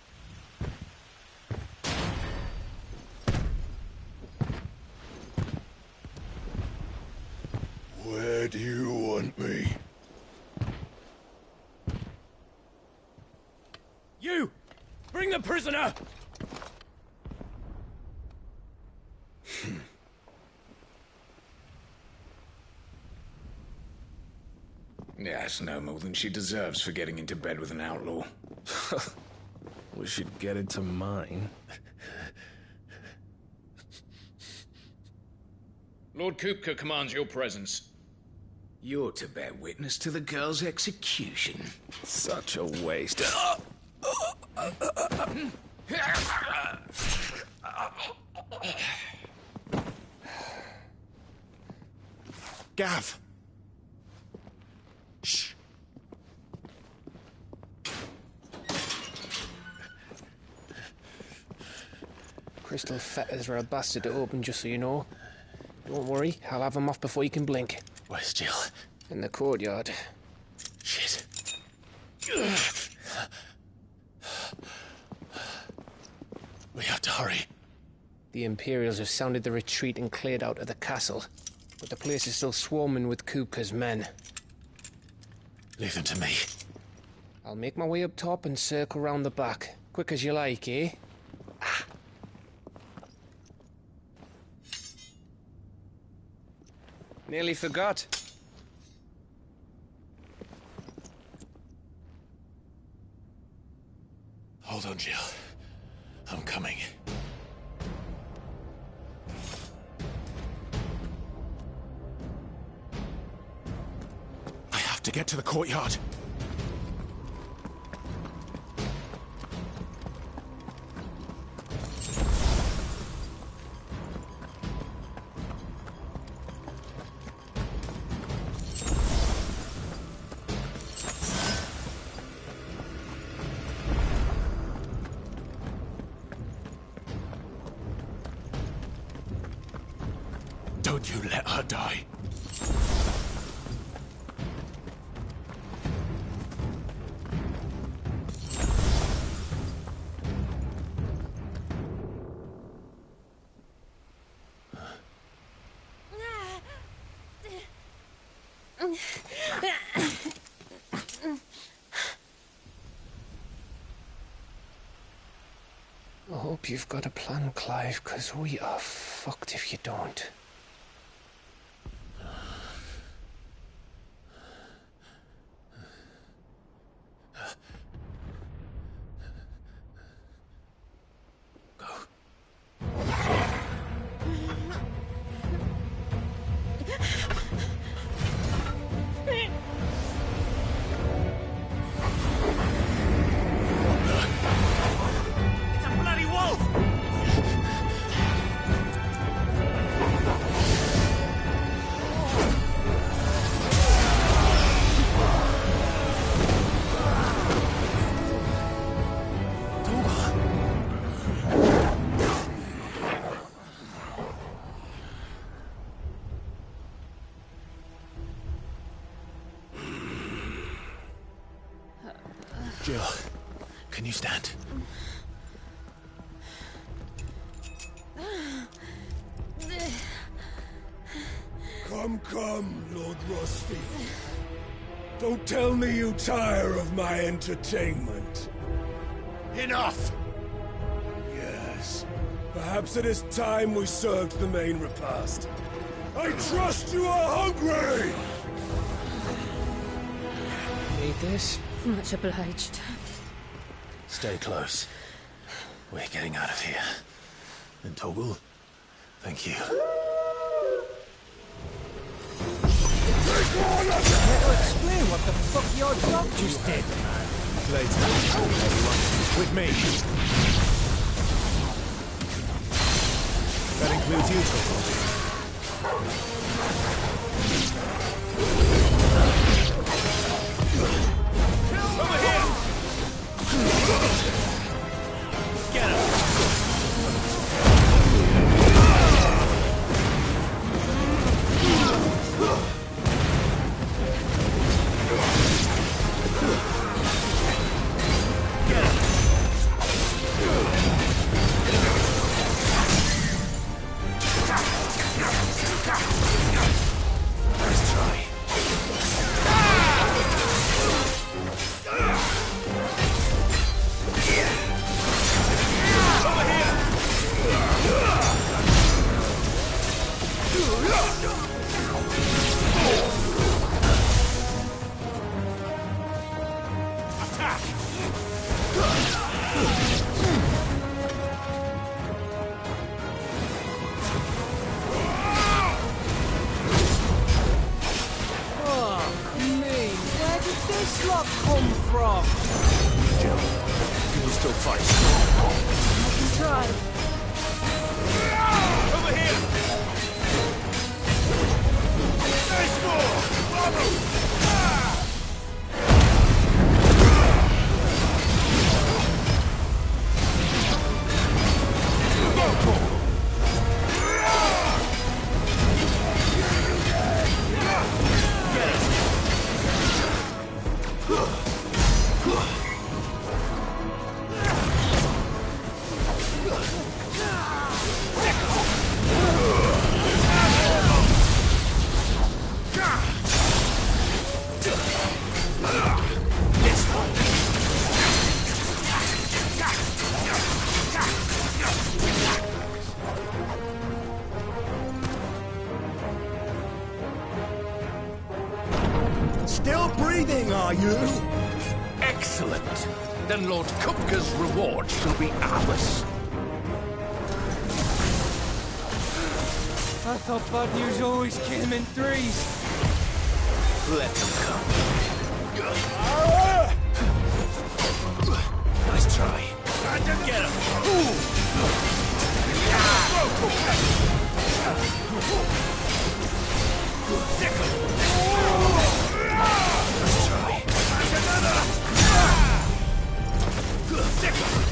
Where do you want me? You! Bring the prisoner! That's no more than she deserves for getting into bed with an outlaw. We should get into mine. Lord Kupka commands your presence. You're to bear witness to the girl's execution. Such a waste. Gav! Shh. Crystal fetters are a bastard to open, just so you know. Don't worry, I'll have them off before you can blink. Where's Jill? In the courtyard. Shit. We have to hurry. The Imperials have sounded the retreat and cleared out of the castle, but the place is still swarming with Kupka's men. Leave them to me. I'll make my way up top and circle round the back. Quick as you like, eh? Nearly forgot. Hold on, Jill. I'm coming. I have to get to the courtyard. Don't you let her die. I hope you've got a plan, Clive, because we are fucked if you don't. Jill, can you stand? Come, Lord Rosfield. Don't tell me you tire of my entertainment. Enough! Yes. Perhaps it is time we served the main repast. I trust you are hungry! Need this? Much obliged. Stay close. We're getting out of here. And Toggle, thank you. Explain what the fuck your job just did. Later, everyone. With me. That includes you, Over here! Get him! Still breathing, are you? Excellent. Then Lord Kupka's reward shall be ours. I thought bad news always came in threes. Let them come. Nice try. Get him! Nice try. Get him!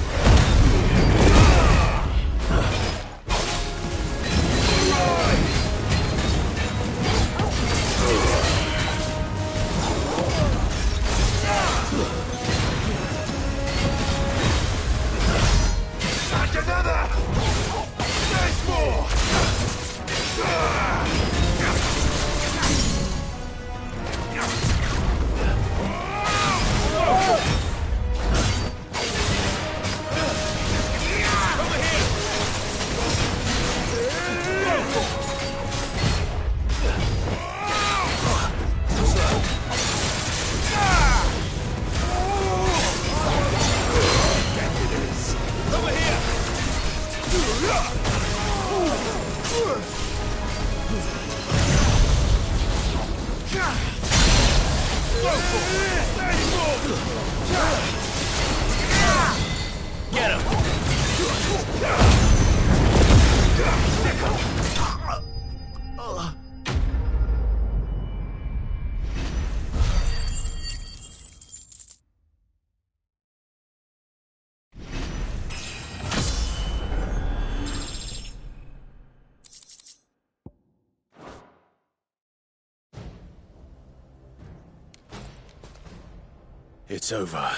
It's over.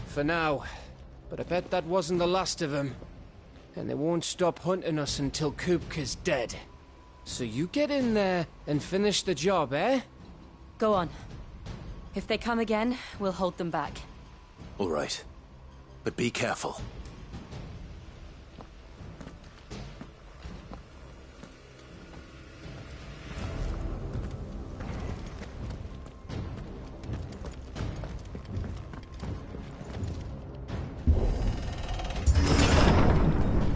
For now. But I bet that wasn't the last of them. And they won't stop hunting us until Kupka's dead. So you get in there and finish the job, eh? Go on. If they come again, we'll hold them back. All right. But be careful.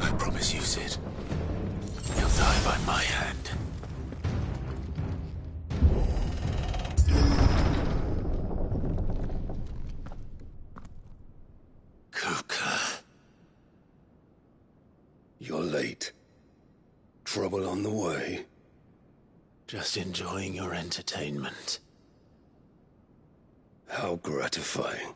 I promise you, Cid. You'll die by my hand. You're late. Trouble on the way? Just enjoying your entertainment. How gratifying.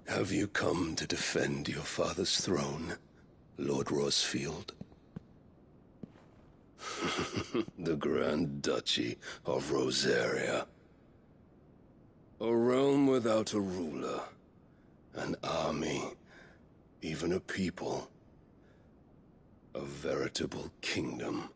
Have you come to defend your father's throne, Lord Rosfield? The Grand Duchy of Rosaria. A realm without a ruler, an army, even a people. A veritable kingdom.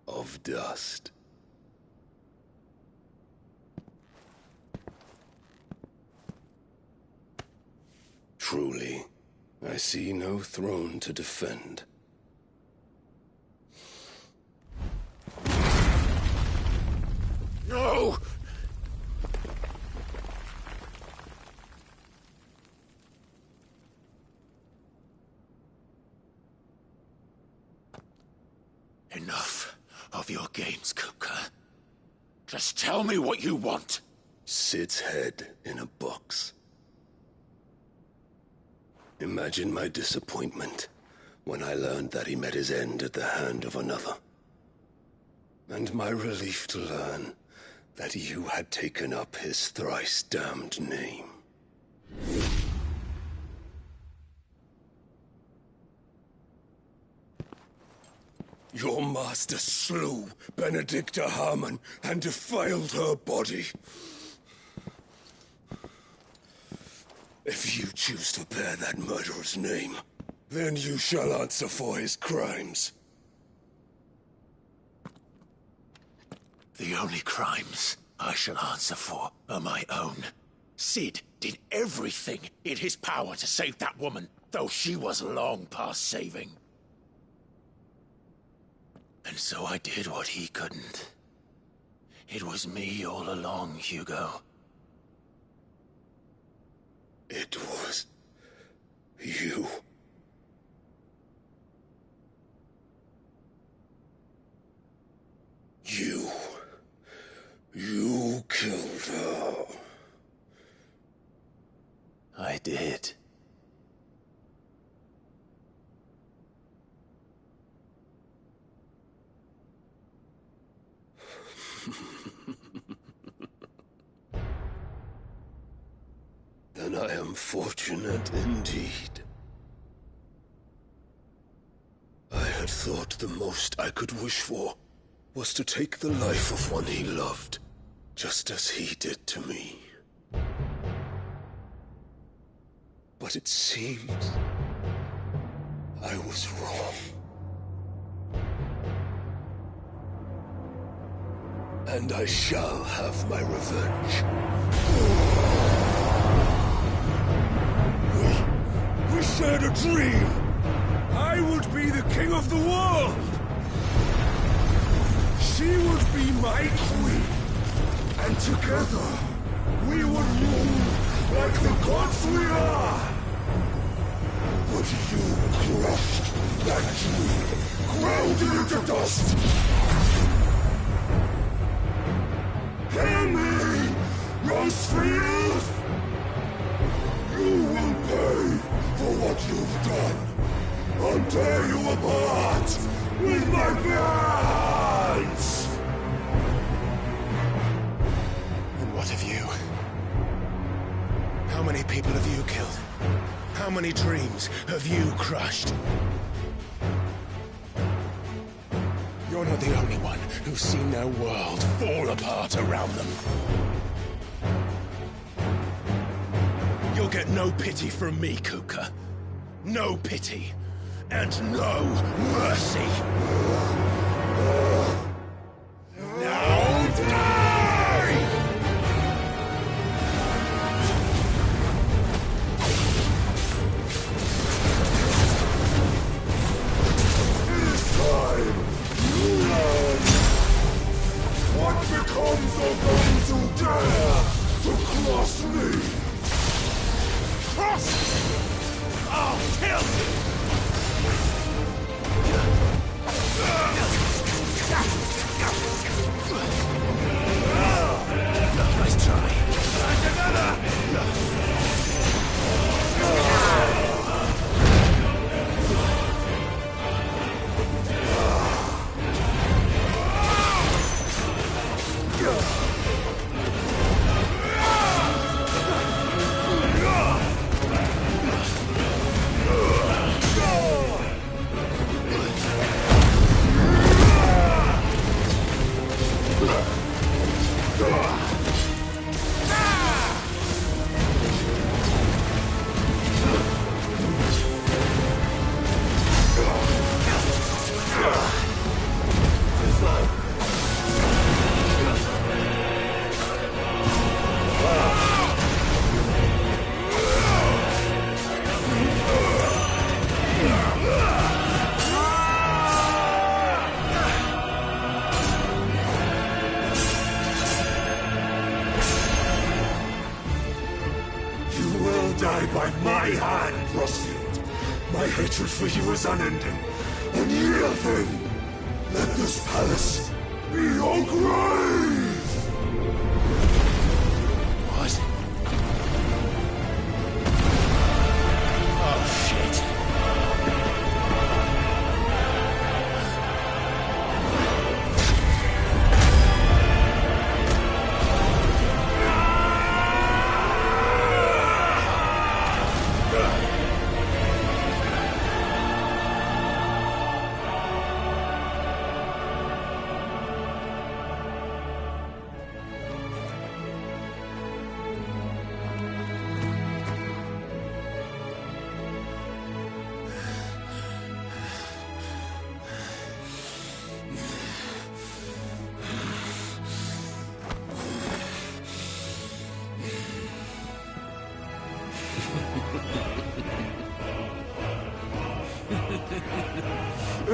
Of dust. Truly, I see no throne to defend. No! Enough of your games, Kupka. Just tell me what you want. Cid's head in a box. Imagine my disappointment when I learned that he met his end at the hand of another. And my relief to learn that you had taken up his thrice-damned name. Your master slew Benedicta Harmon and defiled her body. If you choose to bear that murderer's name, then you shall answer for his crimes. The only crimes I shall answer for are my own. Cid did everything in his power to save that woman, though she was long past saving. And so I did what he couldn't. It was me all along, Hugo. It was you. You killed her. I did. Then I am fortunate indeed. I had thought the most I could wish for was to take the life of one he loved, just as he did to me. But it seems I was wrong. And I shall have my revenge. We shared a dream! I would be the king of the world! She would be my queen! And together, we would rule like the gods we are! But you crushed that dream, ground it into dust! Hear me, Rosefield! You will pay for what you've done! I'll tear you apart with my hands! And what of you? How many people have you killed? How many dreams have you crushed? You're not the only one who's seen their world fall apart around them. You'll get no pity from me, Kupka. No pity. And no mercy. Now die! This time, you learn what becomes of those who dare to cross me. Cross! I'll kill you! Nice try. And another! Die by my hand, Rosefield. My hatred for you is unending. And real thing, let this palace be your grave! What? Oh, shit.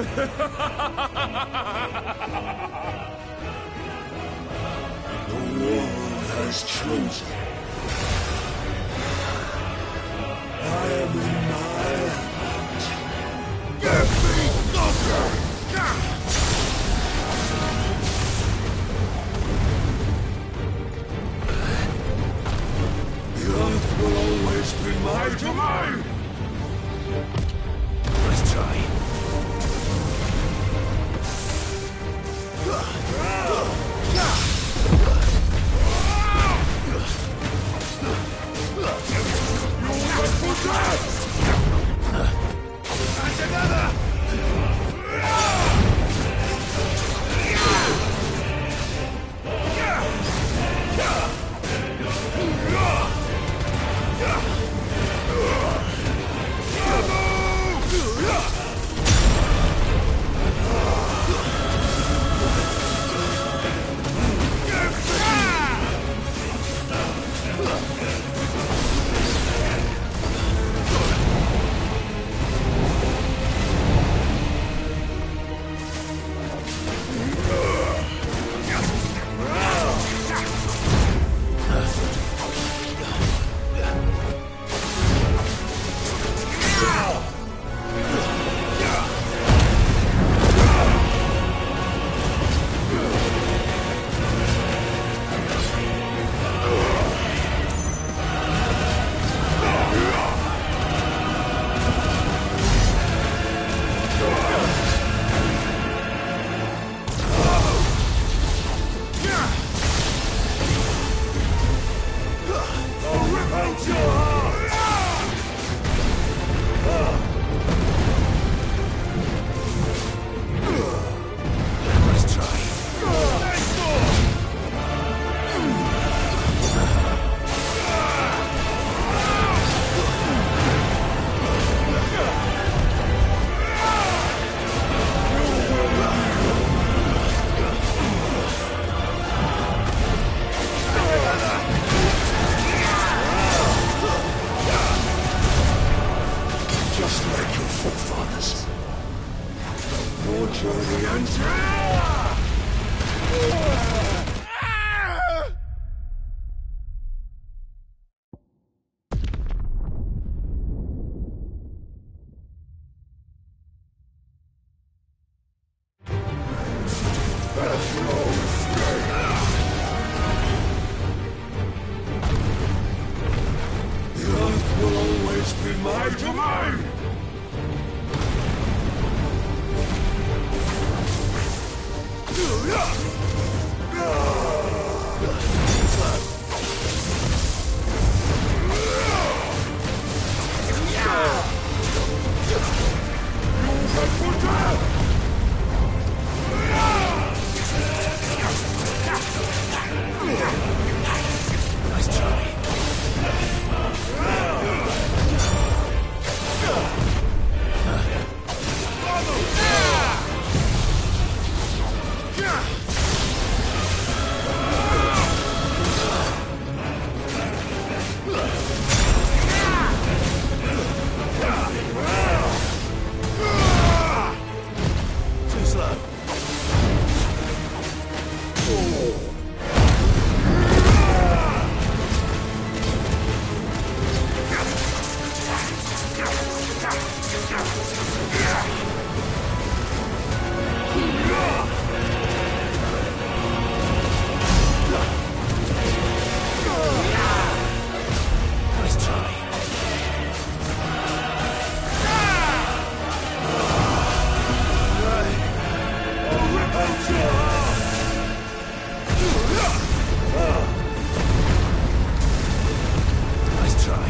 The world has chosen. I am in my hands. Give me nothing! The earth will always be my domain! Nice try. mine! Nice try. Too slow. Nice try. Nice try.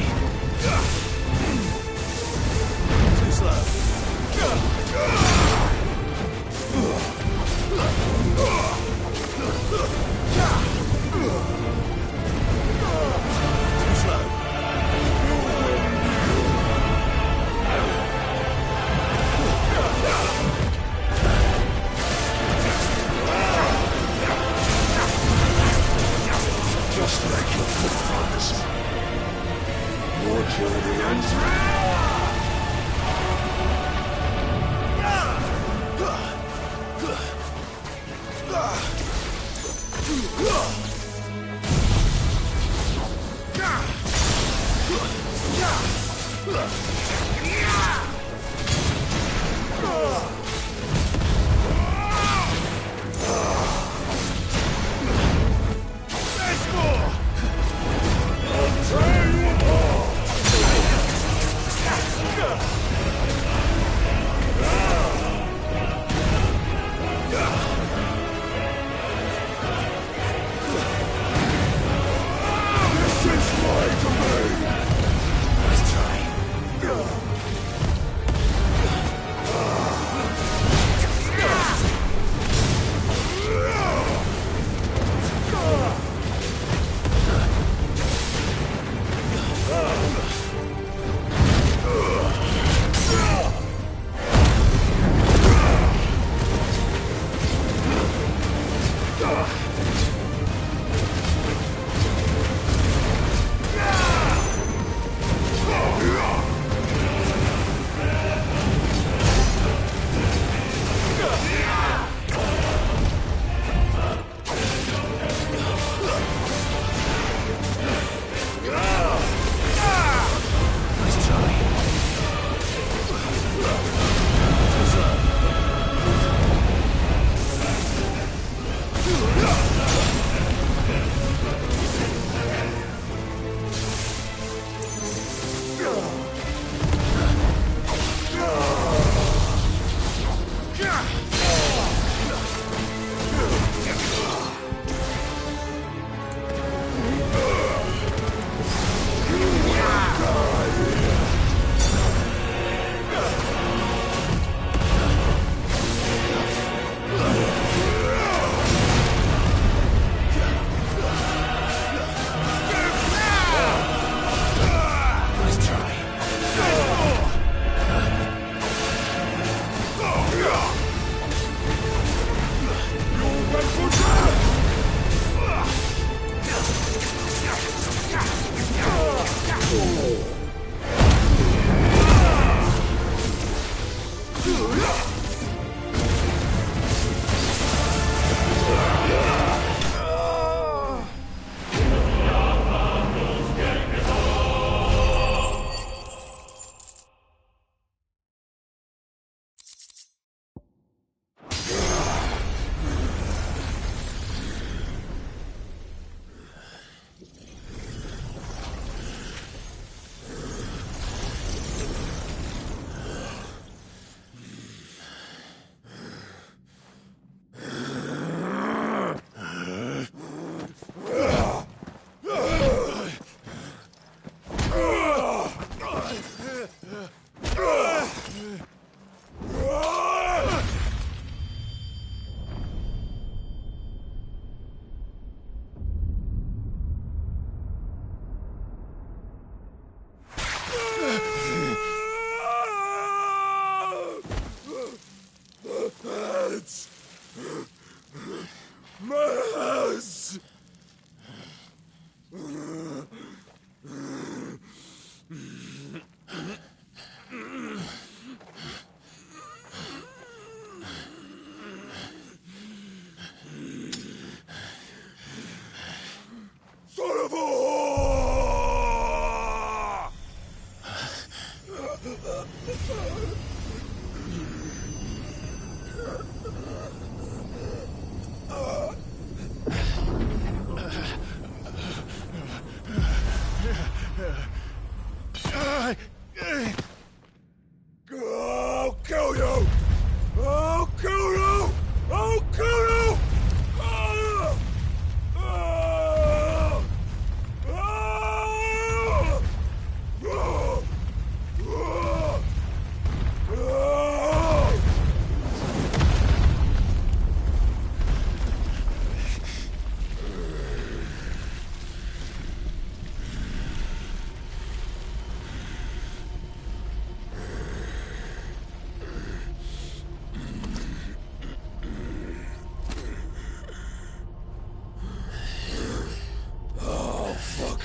Too slow. Too slow. Just like your footprints. Your journey ends This is my domain! Nice try.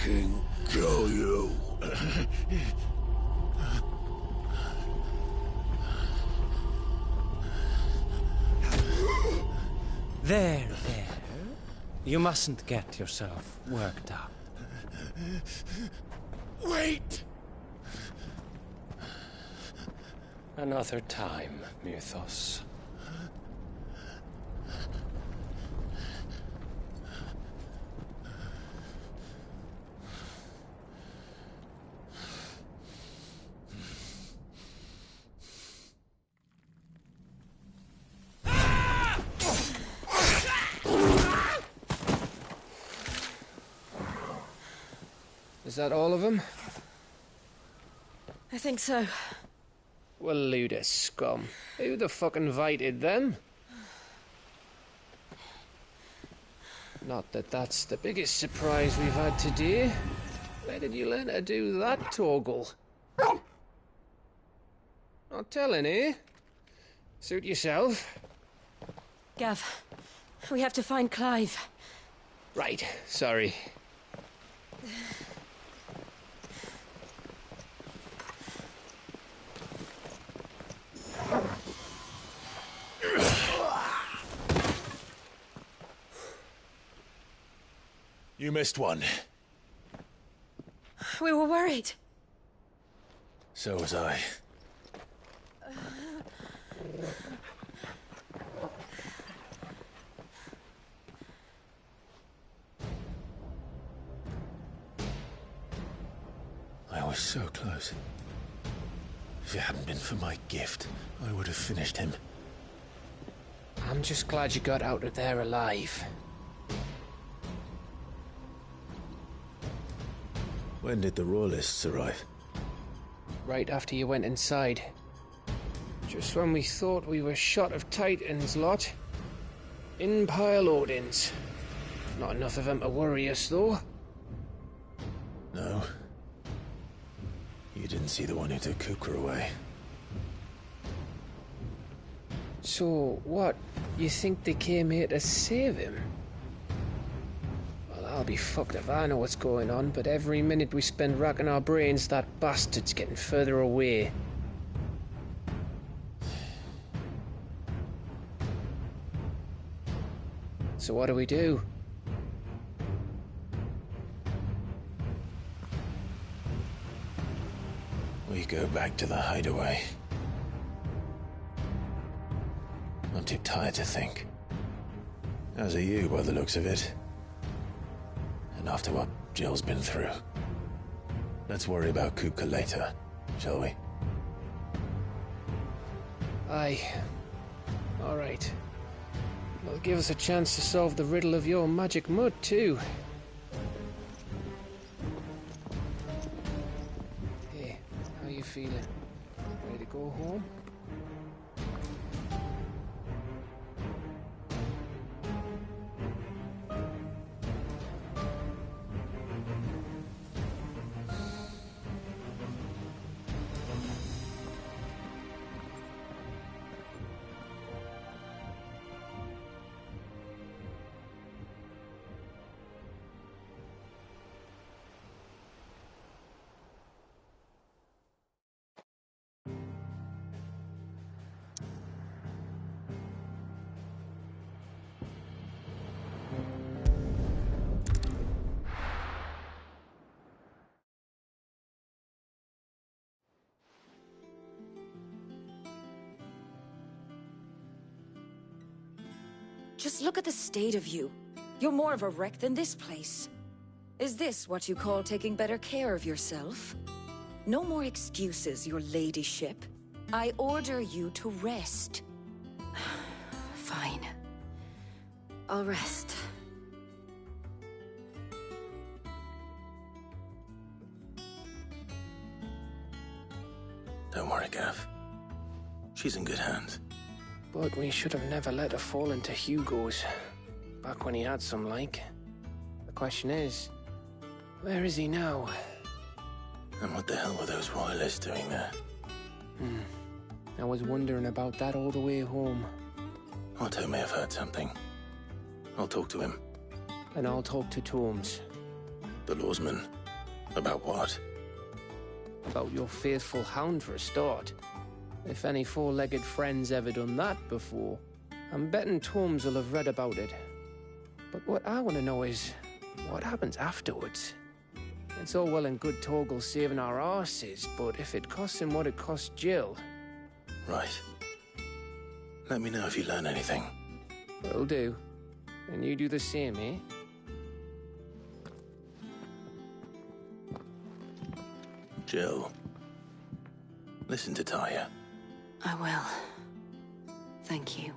fucking kill you. There. You mustn't get yourself worked up. Wait! Another time, Mythos. Is that all of them? I think so. Well, load of scum. Who the fuck invited them? Not that that's the biggest surprise we've had today. Where did you learn to do that, Torgal? Not telling, eh? Suit yourself. Gav, we have to find Clive. Right, sorry. You missed one. We were worried. So was I. I was so close. If it hadn't been for my gift, I would have finished him. I'm just glad you got out of there alive. When did the Royalists arrive? Right after you went inside. Just when we thought we were shot of Titans, lot. In pile Odins. Not enough of them to worry us, though. No. You didn't see the one who took Kupka away. So, what? You think they came here to save him? Well, I'll be fucked if I know what's going on, but every minute we spend racking our brains, that bastard's getting further away. So what do we do? We go back to the hideaway. I'm too tired to think. As are you, by the looks of it. And after what Jill's been through. Let's worry about Kupka later, shall we? Aye. All right. It'll give us a chance to solve the riddle of your magic mud, too. Hey, how you feeling? Ready to go home? Just look at the state of you. You're more of a wreck than this place. Is this what you call taking better care of yourself? No more excuses, your ladyship. I order you to rest. Fine. I'll rest. Don't worry, Gav. She's in good hands. But we should have never let her fall into Hugo's. Back when he had some like. The question is, where is he now? And what the hell were those royalists doing there? I was wondering about that all the way home. Otto may have heard something. I'll talk to him. And I'll talk to Torms. The lawsman? About what? About your faithful hound for a start. If any four-legged friend's ever done that before, I'm betting Torms will have read about it. But what I want to know is, what happens afterwards? It's all well and good Torgal saving our arses, but if it costs him what it cost Jill... Right. Let me know if you learn anything. Will do. And you do the same, eh? Jill, listen to Taya. I will. Thank you.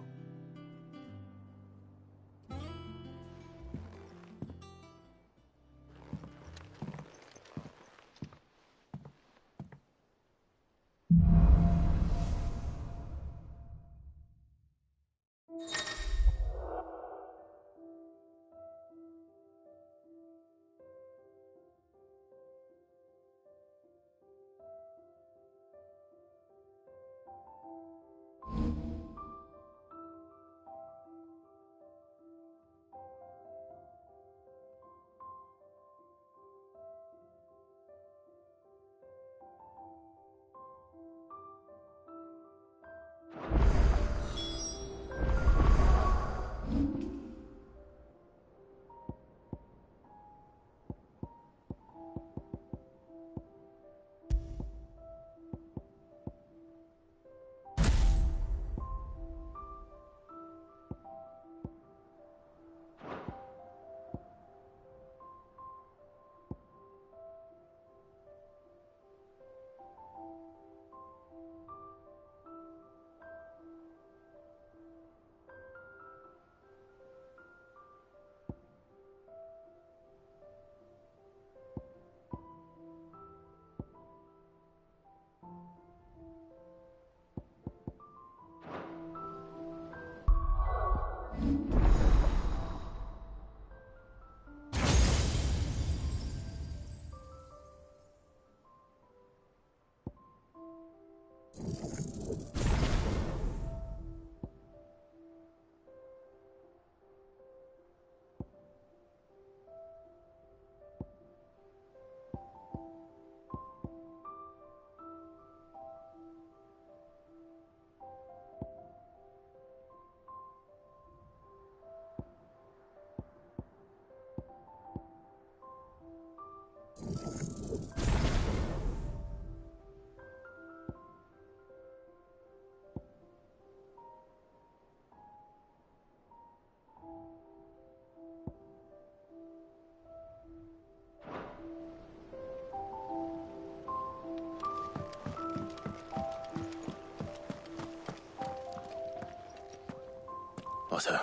Otto,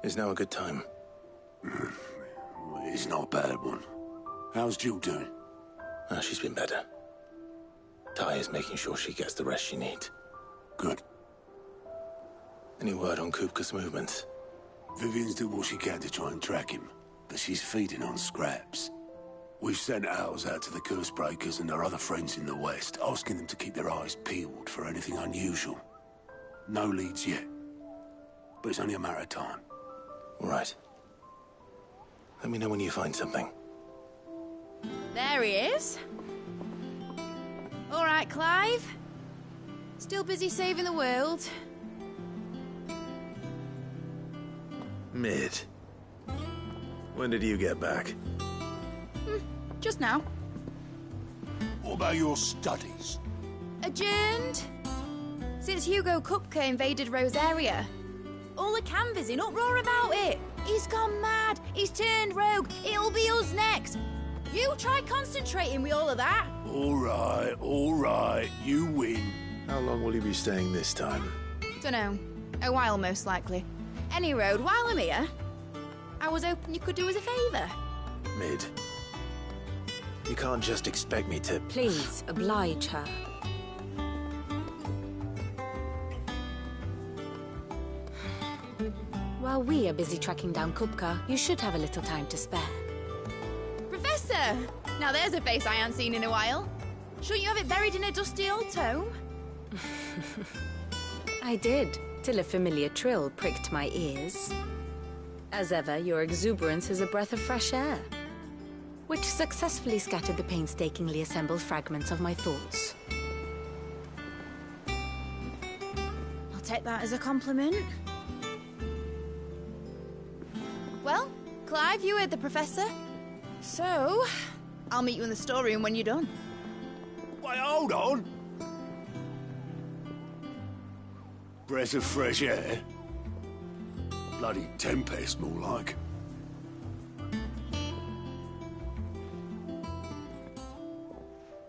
is now a good time? It's not a bad one. How's Jill doing? She's been better. Taya's making sure she gets the rest she needs. Good. Any word on Kupka's movements? Vivian's doing what she can to try and track him, but she's feeding on scraps. We've sent ours out to the Cursebreakers and our other friends in the West, asking them to keep their eyes peeled for anything unusual. No leads yet, but it's only a matter of time. All right. Let me know when you find something. There he is. All right, Clive. Still busy saving the world. Mid. When did you get back? Just now. What about your studies? Adjourned. Since Hugo Kupka invaded Rosaria. All the canvass in uproar about it. He's gone mad. He's turned rogue. It'll be us next. You try concentrating with all of that. All right. You win. How long will you be staying this time? Dunno. A while, most likely. Any road, while I'm here, I was hoping you could do us a favour. Mid. You can't just expect me to... Please, oblige her. While we are busy tracking down Kupka, you should have a little time to spare. Professor! Now there's a face I haven't seen in a while. Shouldn't you have it buried in a dusty old tome? I did, till a familiar trill pricked my ears. As ever, your exuberance is a breath of fresh air. which successfully scattered the painstakingly assembled fragments of my thoughts. I'll take that as a compliment. Well, Clive, you heard the Professor. So, I'll meet you in the storeroom when you're done. Wait, hold on! Breath of fresh air? Bloody tempest, more like.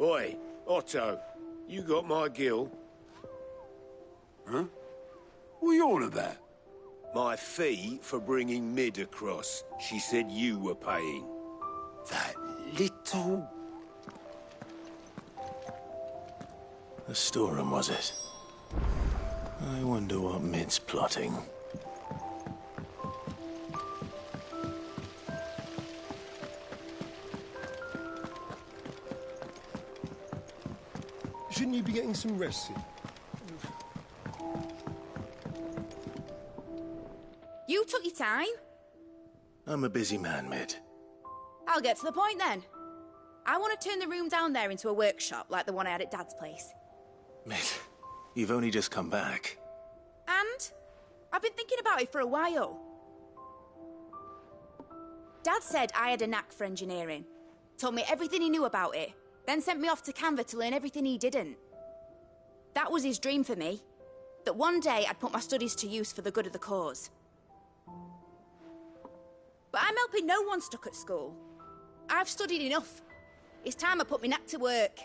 Oi, Otto, you got my gill? Huh? What are you on about? My fee for bringing Mid across. She said you were paying. That little... The storeroom, was it? I wonder what Mid's plotting. Shouldn't you be getting some rest? You took your time. I'm a busy man, Mid. I'll get to the point then. I want to turn the room down there into a workshop like the one I had at Dad's place. Mid, you've only just come back. And I've been thinking about it for a while. Dad said I had a knack for engineering. Told me everything he knew about it. Then sent me off to Canva to learn everything he didn't. That was his dream for me. That one day I'd put my studies to use for the good of the cause. But I'm helping no one stuck at school. I've studied enough. It's time I put my knack to work.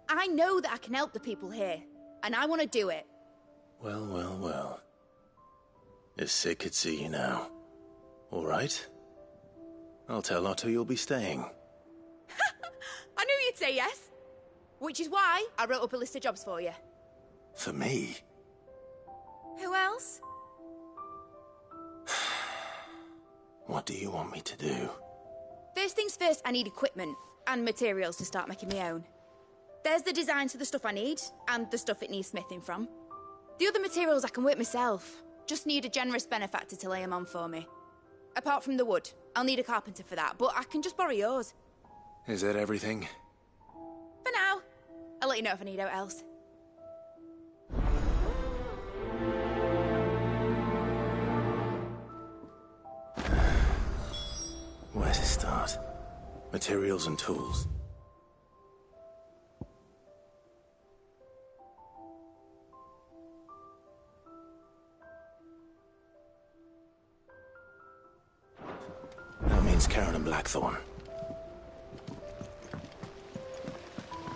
I know that I can help the people here, and I want to do it. Well, well, well. If Sid could see you now. All right. I'll tell Otto you'll be staying. I knew you'd say yes. Which is why I wrote up a list of jobs for you. For me? Who else? What do you want me to do? First things first, I need equipment and materials to start making my own. There's the designs for the stuff I need, and the stuff it needs smithing from. The other materials I can work myself. Just need a generous benefactor to lay them on for me. Apart from the wood, I'll need a carpenter for that, but I can just borrow yours. Is that everything? For now. I'll let you know if I need out else. Where to start? Materials and tools. That means Karen and Blackthorn.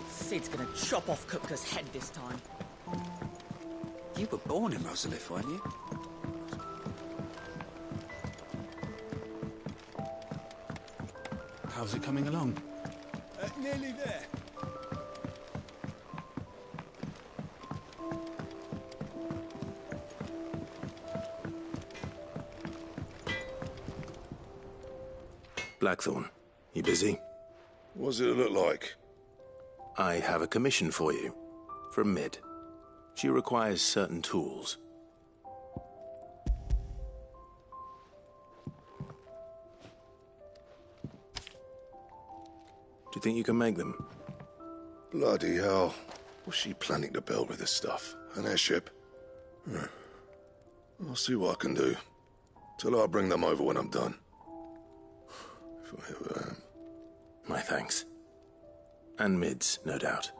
Sid's gonna chop off Kupka's head this time. You were born in Rosalith, weren't you? How's it coming along? Nearly there. Blackthorn, you busy? What does it look like? I have a commission for you. From Mid. She requires certain tools. Do you think you can make them? Bloody hell. What's she planning to build with this stuff? An airship? I'll see what I can do. Tell her I'll bring them over when I'm done. If I ever am. My thanks. And Mid's, no doubt.